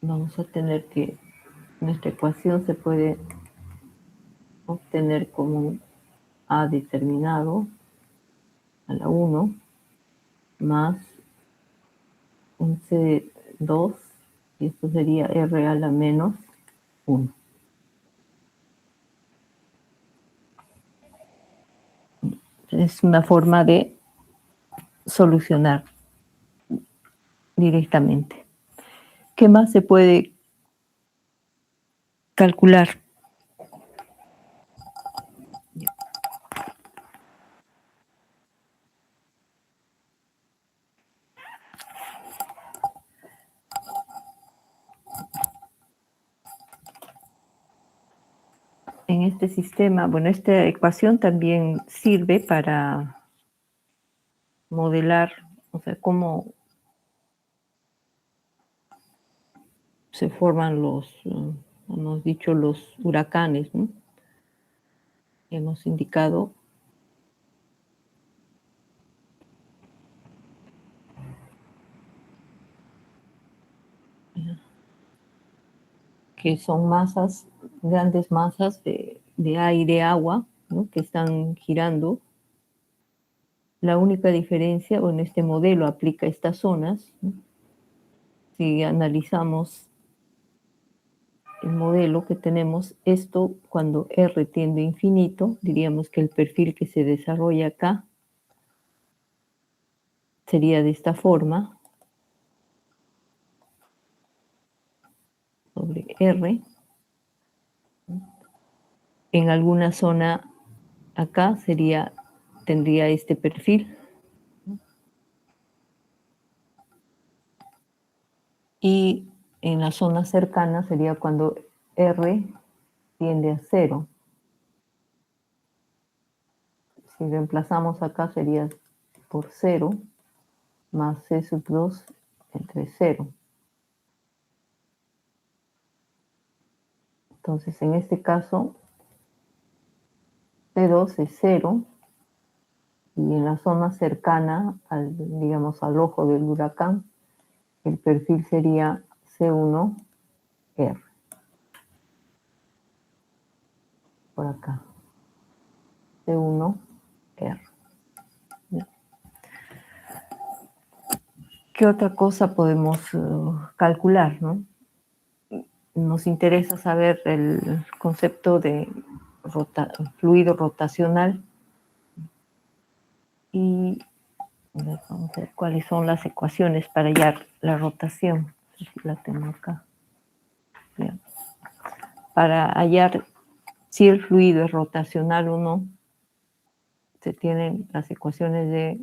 vamos a tener que nuestra ecuación se puede obtener como un A determinado a la 1 más un C2, y esto sería R a la menos 1. Es una forma de solucionar directamente. ¿Qué más se puede calcular? En este sistema, bueno, esta ecuación también sirve para modelar, o sea, cómo se forman hemos dicho, los huracanes, ¿no? Hemos indicado que son masas, grandes masas de aire, agua, ¿no? Que están girando. La única diferencia, bueno, este modelo aplica a estas zonas, ¿no? Si analizamos el modelo que tenemos, esto cuando R tiende a infinito, diríamos que el perfil que se desarrolla acá sería de esta forma, sobre R. En alguna zona acá tendría este perfil. Y en la zona cercana sería cuando R tiende a 0. Si reemplazamos acá sería por 0 más C sub 2 entre 0. Entonces, en este caso, C2 es 0 y en la zona cercana, digamos, al ojo del huracán, el perfil sería C1R. Por acá. C1R. ¿Qué otra cosa podemos calcular, no? Nos interesa saber el concepto de fluido rotacional y vamos a ver cuáles son las ecuaciones para hallar la rotación. No sé si la tengo acá. Bien. Para hallar si el fluido es rotacional o no, se tienen las ecuaciones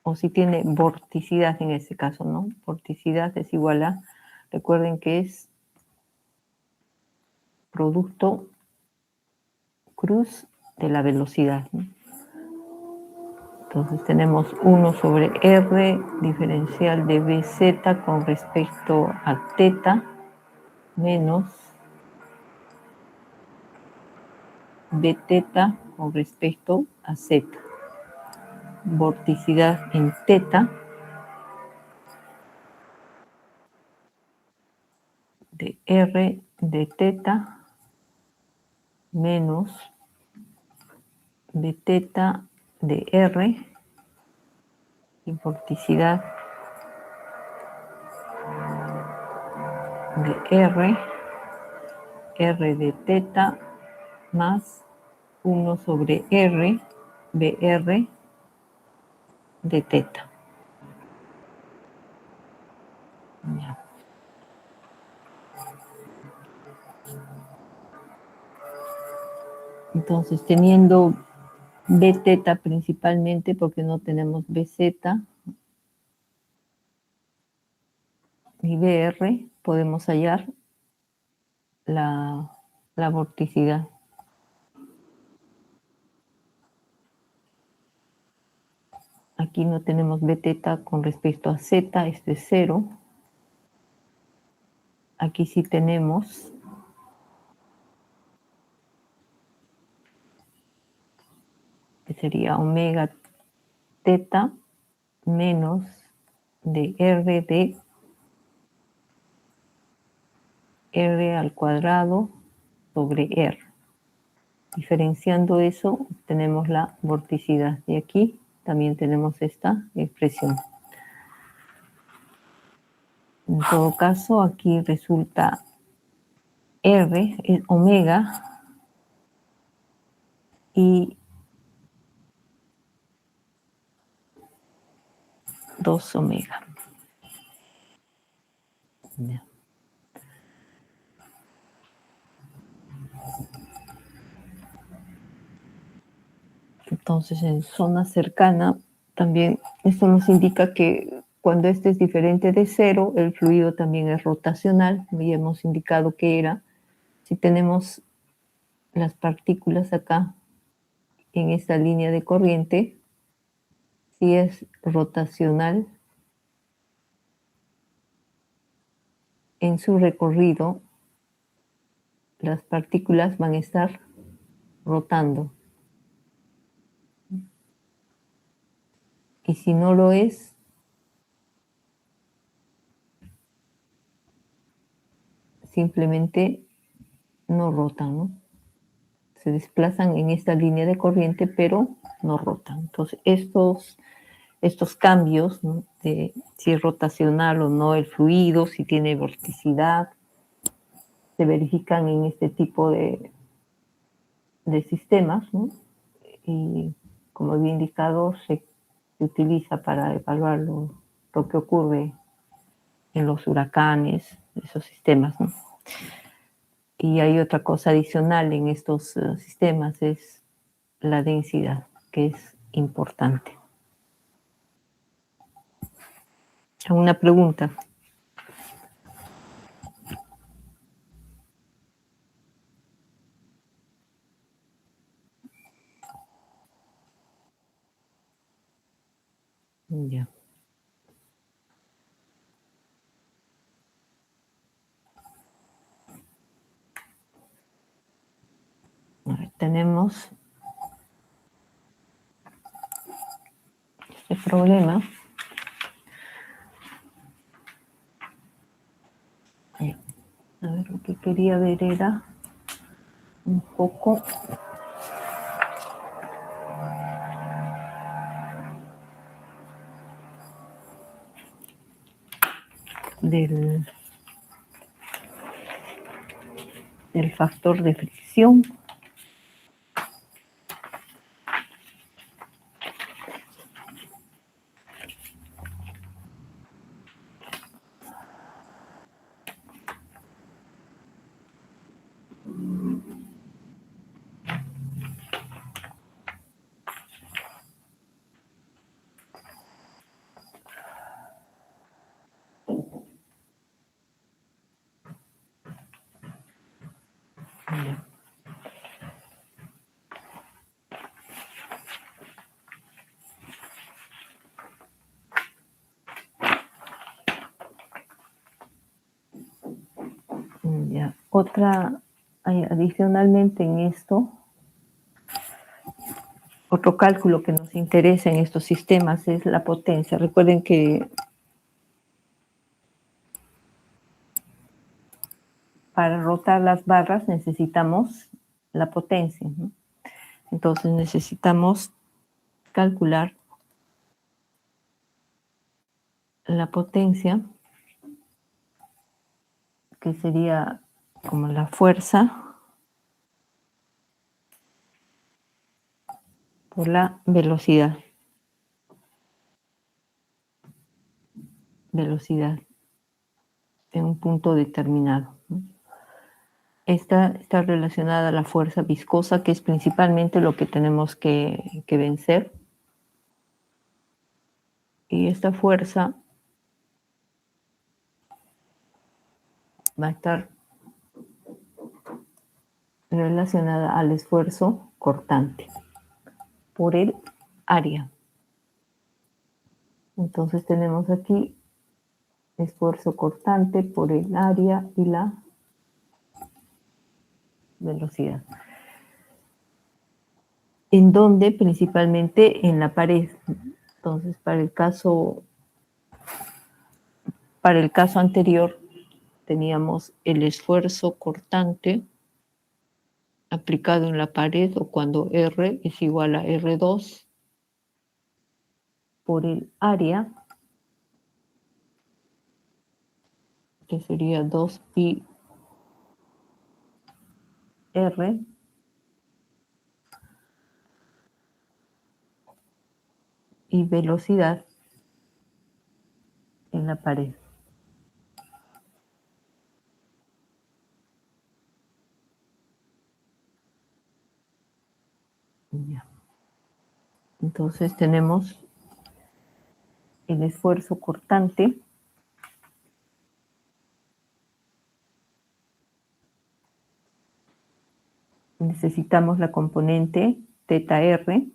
o si tiene vorticidad en este caso, ¿no? Vorticidad es igual a, recuerden que es producto cruz de la velocidad, ¿no? Entonces tenemos 1 sobre R diferencial de Bz con respecto a teta menos B teta con respecto a z. Vorticidad en teta de R de teta menos B teta de R y vorticidad de R de teta más 1 sobre R, BR de teta. Ya. Entonces, teniendo B teta principalmente, porque no tenemos BZ y BR, podemos hallar la vorticidad. Aquí no tenemos B teta con respecto a Z, esto es 0. Aquí sí tenemos que sería omega teta menos de R de R al cuadrado sobre R. Diferenciando eso, tenemos la vorticidad. Y aquí también tenemos esta expresión. En todo caso, aquí resulta R, es omega, y 2 omega. Ya. Entonces, en zona cercana, también esto nos indica que cuando este es diferente de cero, el fluido también es rotacional. Ya hemos indicado que era, si tenemos las partículas acá en esta línea de corriente, si es rotacional, en su recorrido, las partículas van a estar rotando. Y si no lo es, simplemente no rotan, ¿no? Se desplazan en esta línea de corriente, pero no rotan. Entonces, estos cambios, ¿no?, de si es rotacional o no el fluido, si tiene vorticidad, se verifican en este tipo de sistemas, ¿no? Y como había indicado, se utiliza para evaluar lo que ocurre en los huracanes, esos sistemas, ¿no? Y hay otra cosa adicional en estos sistemas, es la densidad, que es importante. ¿Alguna pregunta? Ya. A ver, tenemos este problema. A ver, lo que quería ver era un poco del factor de fricción. Ya. Adicionalmente en esto, otro cálculo que nos interesa en estos sistemas es la potencia. Recuerden que para rotar las barras necesitamos la potencia, ¿no? Entonces necesitamos calcular la potencia, que sería como la fuerza por la velocidad. Velocidad en un punto determinado, ¿no? Esta está relacionada a la fuerza viscosa, que es principalmente lo que tenemos que vencer. Y esta fuerza va a estar relacionada al esfuerzo cortante por el área. Entonces tenemos aquí esfuerzo cortante por el área y la velocidad. ¿En dónde? Principalmente en la pared. Entonces, para el caso anterior, teníamos el esfuerzo cortante aplicado en la pared, o cuando R es igual a R2 por el área, que sería 2pi R y velocidad en la pared. Ya. Entonces tenemos el esfuerzo cortante. Necesitamos la componente teta R,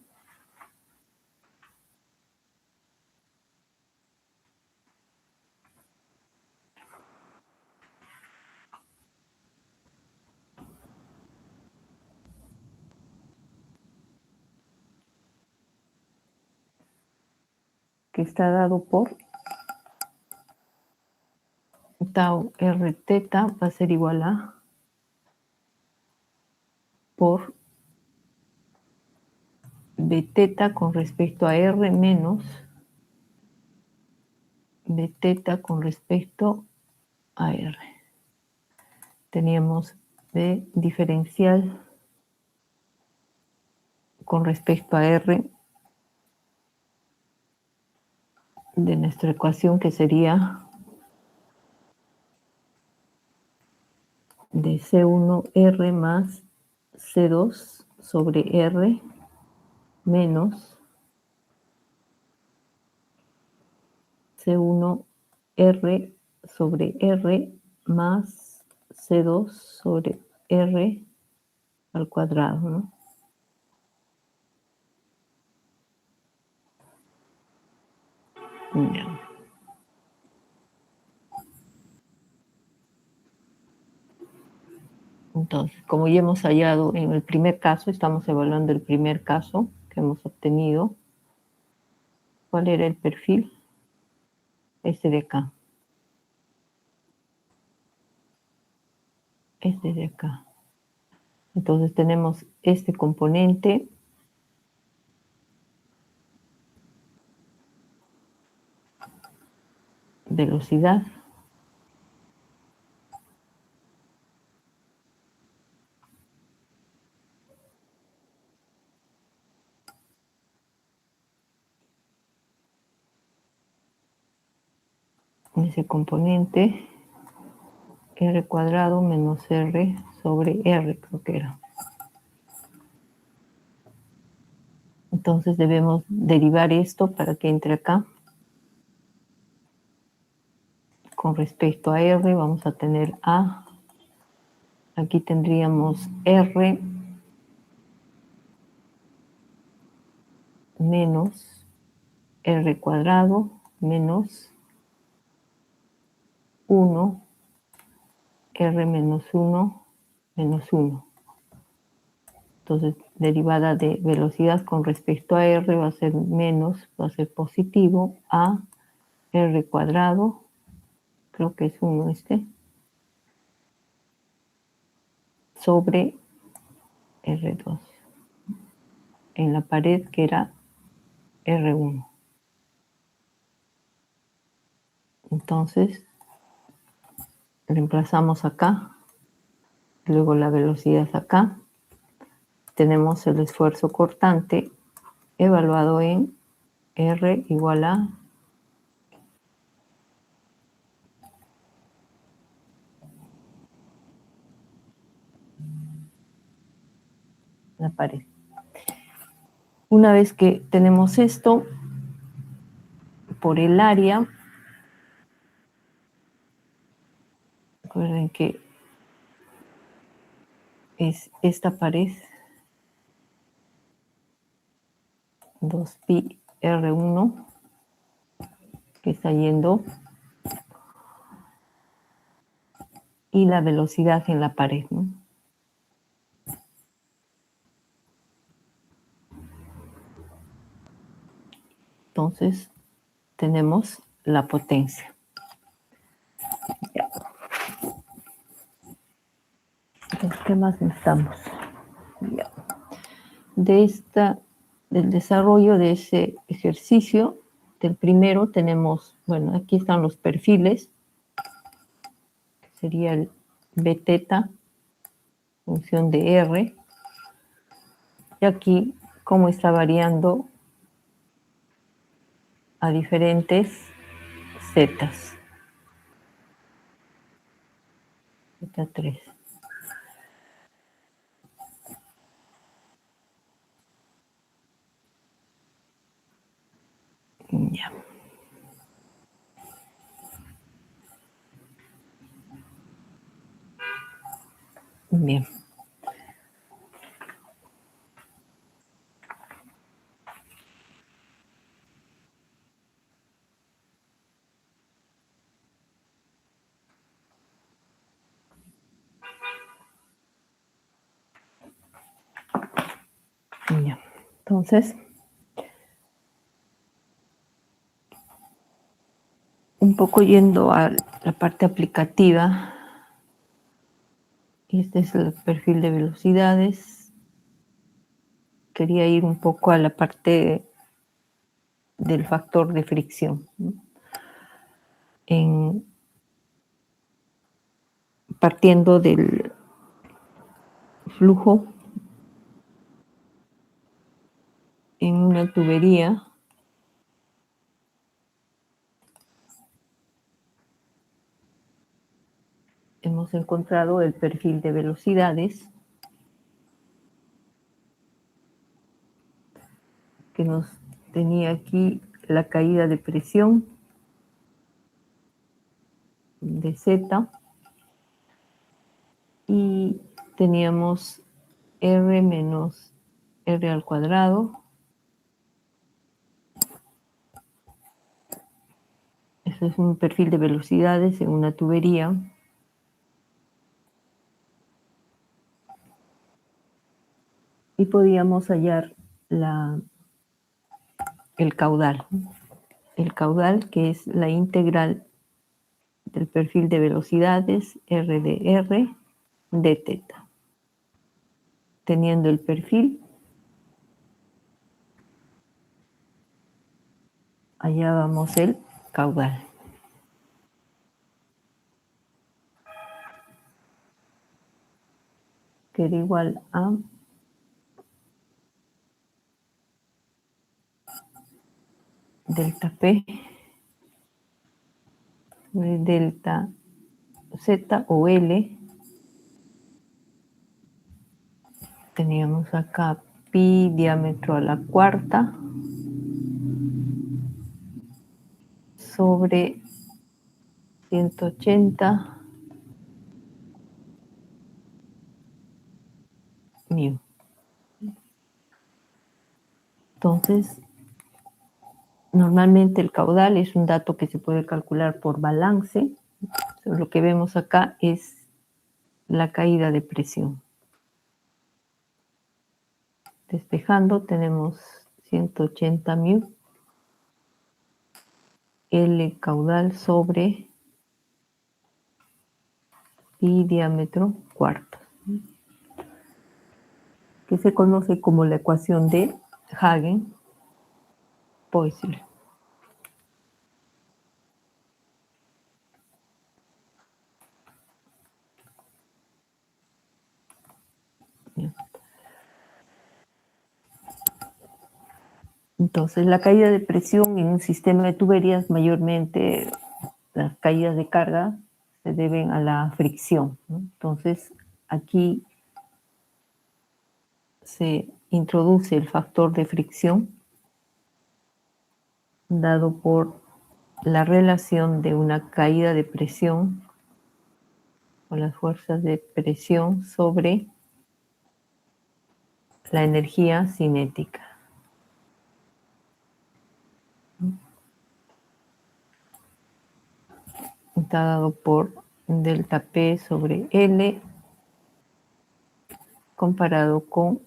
que está dado por tau R teta, va a ser igual a por b teta con respecto a R menos b teta con respecto a R. Teníamos b diferencial con respecto a R de nuestra ecuación, que sería de C1R más C2 sobre R menos C1R sobre R más C2 sobre R al cuadrado, ¿no? Ya. Entonces, como ya hemos hallado en el primer caso, estamos evaluando el primer caso que hemos obtenido. ¿Cuál era el perfil? Este de acá. Este de acá. Entonces tenemos este componente velocidad ese componente R cuadrado menos R sobre R, creo que era. Entonces debemos derivar esto para que entre acá. Con respecto a R vamos a tener A. Aquí tendríamos R menos R cuadrado menos 1, R menos 1 menos 1. Entonces, derivada de velocidad con respecto a R va a ser menos, va a ser positivo a R cuadrado, creo que es 1 este, sobre R2, en la pared que era R1. Entonces, reemplazamos acá, luego la velocidad acá, tenemos el esfuerzo cortante evaluado en R igual a la pared. Una vez que tenemos esto, por el área, recuerden que es esta pared, 2pi R1, que está yendo, y la velocidad en la pared, ¿no? Entonces tenemos la potencia. Ya. Entonces, ¿qué más necesitamos? Ya. Del desarrollo de ese ejercicio, del primero tenemos, bueno, aquí están los perfiles, que sería el B teta, función de R, y aquí cómo está variando a diferentes zetas. Zeta 3. Ya. Bien. Ya. Entonces, un poco yendo a la parte aplicativa, este es el perfil de velocidades. Quería ir un poco a la parte del factor de fricción, ¿no? Partiendo del flujo en una tubería, hemos encontrado el perfil de velocidades que nos tenía aquí la caída de presión de Z y teníamos R menos R al cuadrado. Este es un perfil de velocidades en una tubería. Y podíamos hallar el caudal. El caudal, que es la integral del perfil de velocidades R de R de teta. Teniendo el perfil, hallábamos el caudal. Que era igual a delta P de delta Z o L. Teníamos acá pi diámetro a la cuarta sobre 180 mu. Entonces, normalmente el caudal es un dato que se puede calcular por balance. Lo que vemos acá es la caída de presión. Despejando tenemos 180 mu L caudal sobre pi diámetro cuarto, que se conoce como la ecuación de Hagen-Poiseuille. Entonces, la caída de presión en un sistema de tuberías, mayormente las caídas de carga se deben a la fricción, ¿no? Entonces, aquí se introduce el factor de fricción dado por la relación de una caída de presión o las fuerzas de presión sobre la energía cinética. Está dado por delta P sobre L comparado con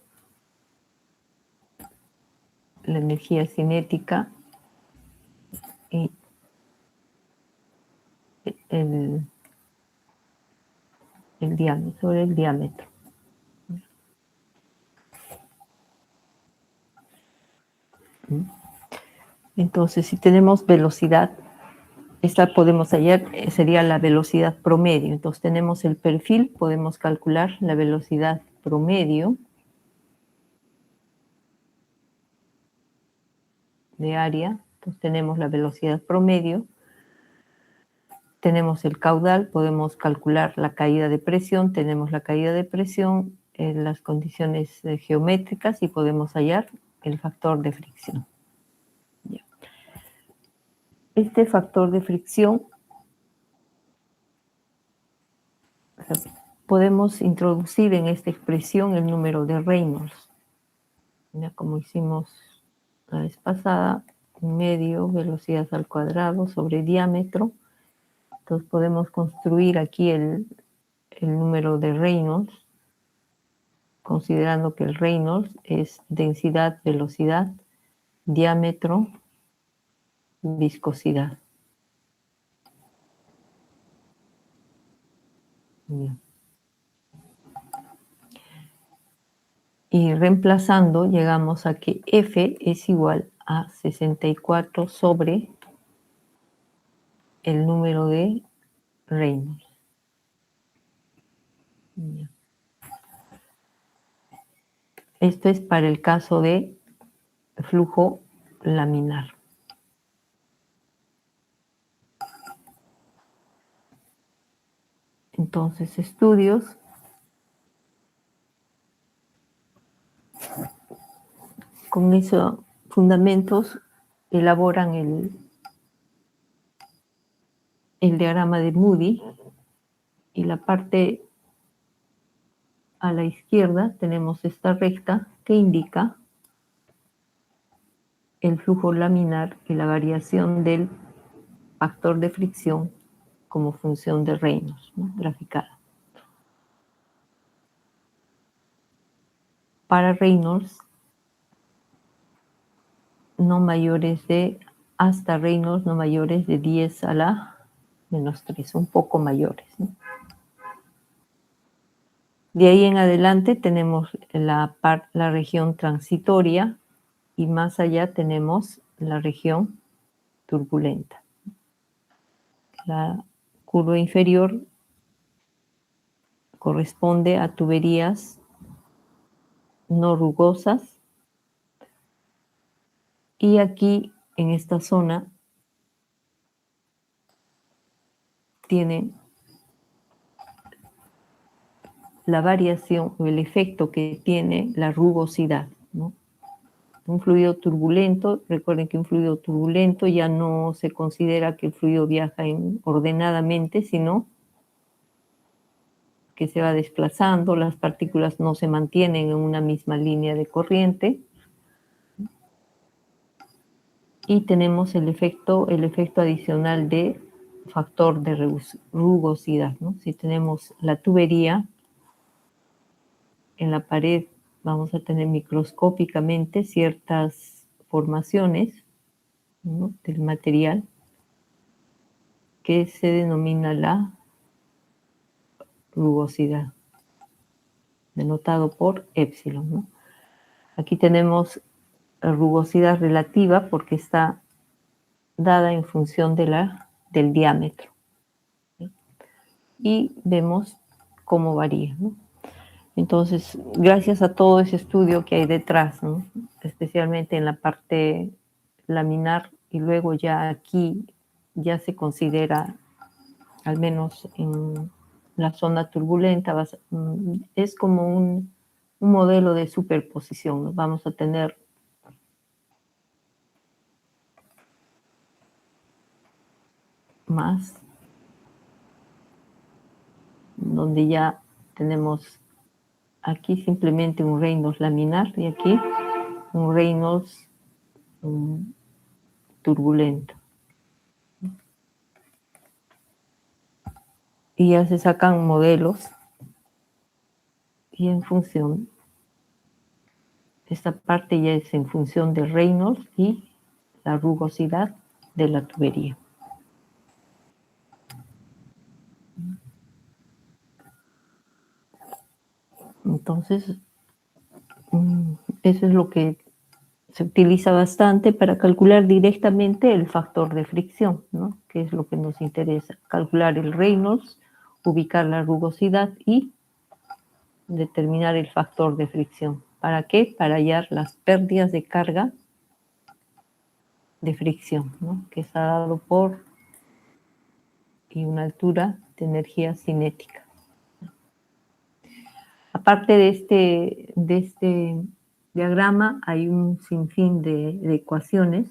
la energía cinética el diámetro, sobre el diámetro. Entonces, si tenemos velocidad, esta podemos hallar, sería la velocidad promedio. Entonces, tenemos el perfil, podemos calcular la velocidad promedio de área. Entonces, tenemos la velocidad promedio. Tenemos el caudal, podemos calcular la caída de presión. Tenemos la caída de presión en las condiciones geométricas y podemos hallar el factor de fricción. Este factor de fricción podemos introducir en esta expresión el número de Reynolds. Ya como hicimos la vez pasada, medio velocidad al cuadrado sobre diámetro. Entonces podemos construir aquí el número de Reynolds, considerando que el Reynolds es densidad, velocidad, diámetro, viscosidad. Bien. Y reemplazando, llegamos a que F es igual a 64 sobre el número de Reynolds. Bien. Esto es para el caso de flujo laminar. Entonces, estudios con esos fundamentos elaboran el diagrama de Moody, y la parte a la izquierda tenemos esta recta que indica el flujo laminar y la variación del factor de fricción como función de Reynolds, ¿no? Graficada. Para Reynolds, no mayores de, hasta Reynolds no mayores de 10 a la menos 3, un poco mayores, ¿no? De ahí en adelante tenemos la región transitoria y más allá tenemos la región turbulenta. La curva inferior corresponde a tuberías no rugosas y aquí en esta zona tiene la variación o el efecto que tiene la rugosidad, ¿no? Un fluido turbulento, recuerden que un fluido turbulento ya no se considera que el fluido viaja ordenadamente, sino que se va desplazando, las partículas no se mantienen en una misma línea de corriente. Y tenemos el efecto adicional de factor de rugosidad, ¿no? Si tenemos la tubería en la pared, vamos a tener microscópicamente ciertas formaciones, ¿no?, del material que se denomina la rugosidad, denotado por epsilon, ¿no? Aquí tenemos la rugosidad relativa porque está dada en función del diámetro, ¿sí? Y vemos cómo varía, ¿no? Entonces, gracias a todo ese estudio que hay detrás, ¿no?, especialmente en la parte laminar, y luego ya aquí ya se considera, al menos en la zona turbulenta, es como un modelo de superposición, ¿no? Vamos a tener más, donde ya tenemos aquí simplemente un Reynolds laminar y aquí un Reynolds turbulento. Y ya se sacan modelos y en función, esta parte ya es en función de Reynolds y la rugosidad de la tubería. Entonces, eso es lo que se utiliza bastante para calcular directamente el factor de fricción, ¿no? Que es lo que nos interesa, calcular el Reynolds, ubicar la rugosidad y determinar el factor de fricción. ¿Para qué? Para hallar las pérdidas de carga de fricción, ¿no? Que está dado por y una altura de energía cinética. Aparte de este diagrama, hay un sinfín de ecuaciones.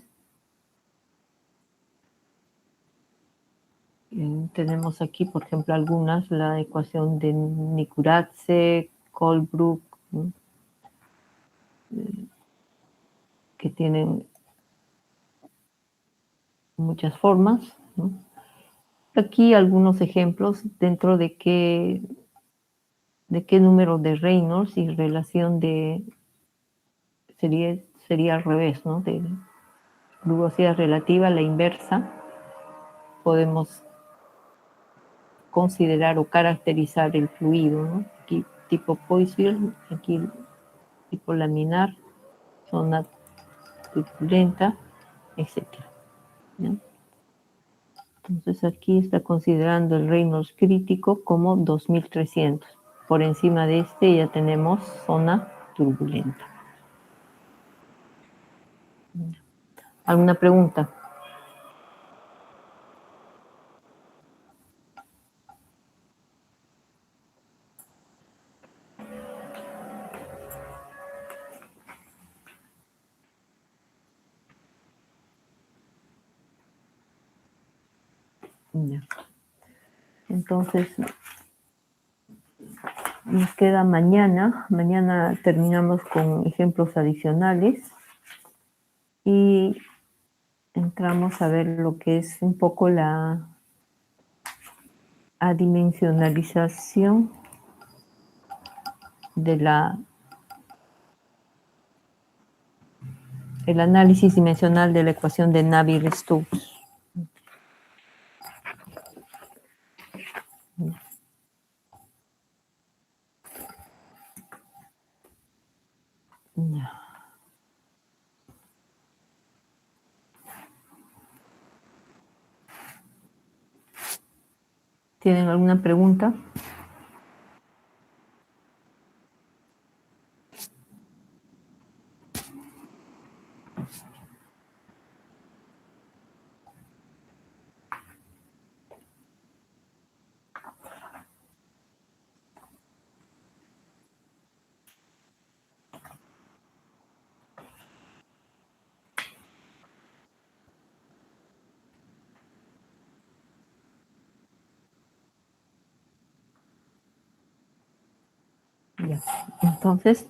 Tenemos aquí, por ejemplo, algunas, la ecuación de Nikuradse, Colebrook, ¿no? Que tienen muchas formas, ¿no? Aquí algunos ejemplos dentro de qué número de Reynolds y relación sería al revés, ¿no? De rugosidad relativa, la inversa, podemos considerar o caracterizar el fluido, ¿no? Aquí tipo Poiseuille, aquí tipo laminar, zona turbulenta, etcétera, ¿no? Entonces aquí está considerando el Reynolds crítico como 2300. Por encima de este ya tenemos zona turbulenta. ¿Alguna pregunta? Ya. Entonces, nos queda mañana. Mañana terminamos con ejemplos adicionales y entramos a ver lo que es un poco la adimensionalización de el análisis dimensional de la ecuación de Navier-Stokes. ¿Tienen alguna pregunta? Ya. Entonces,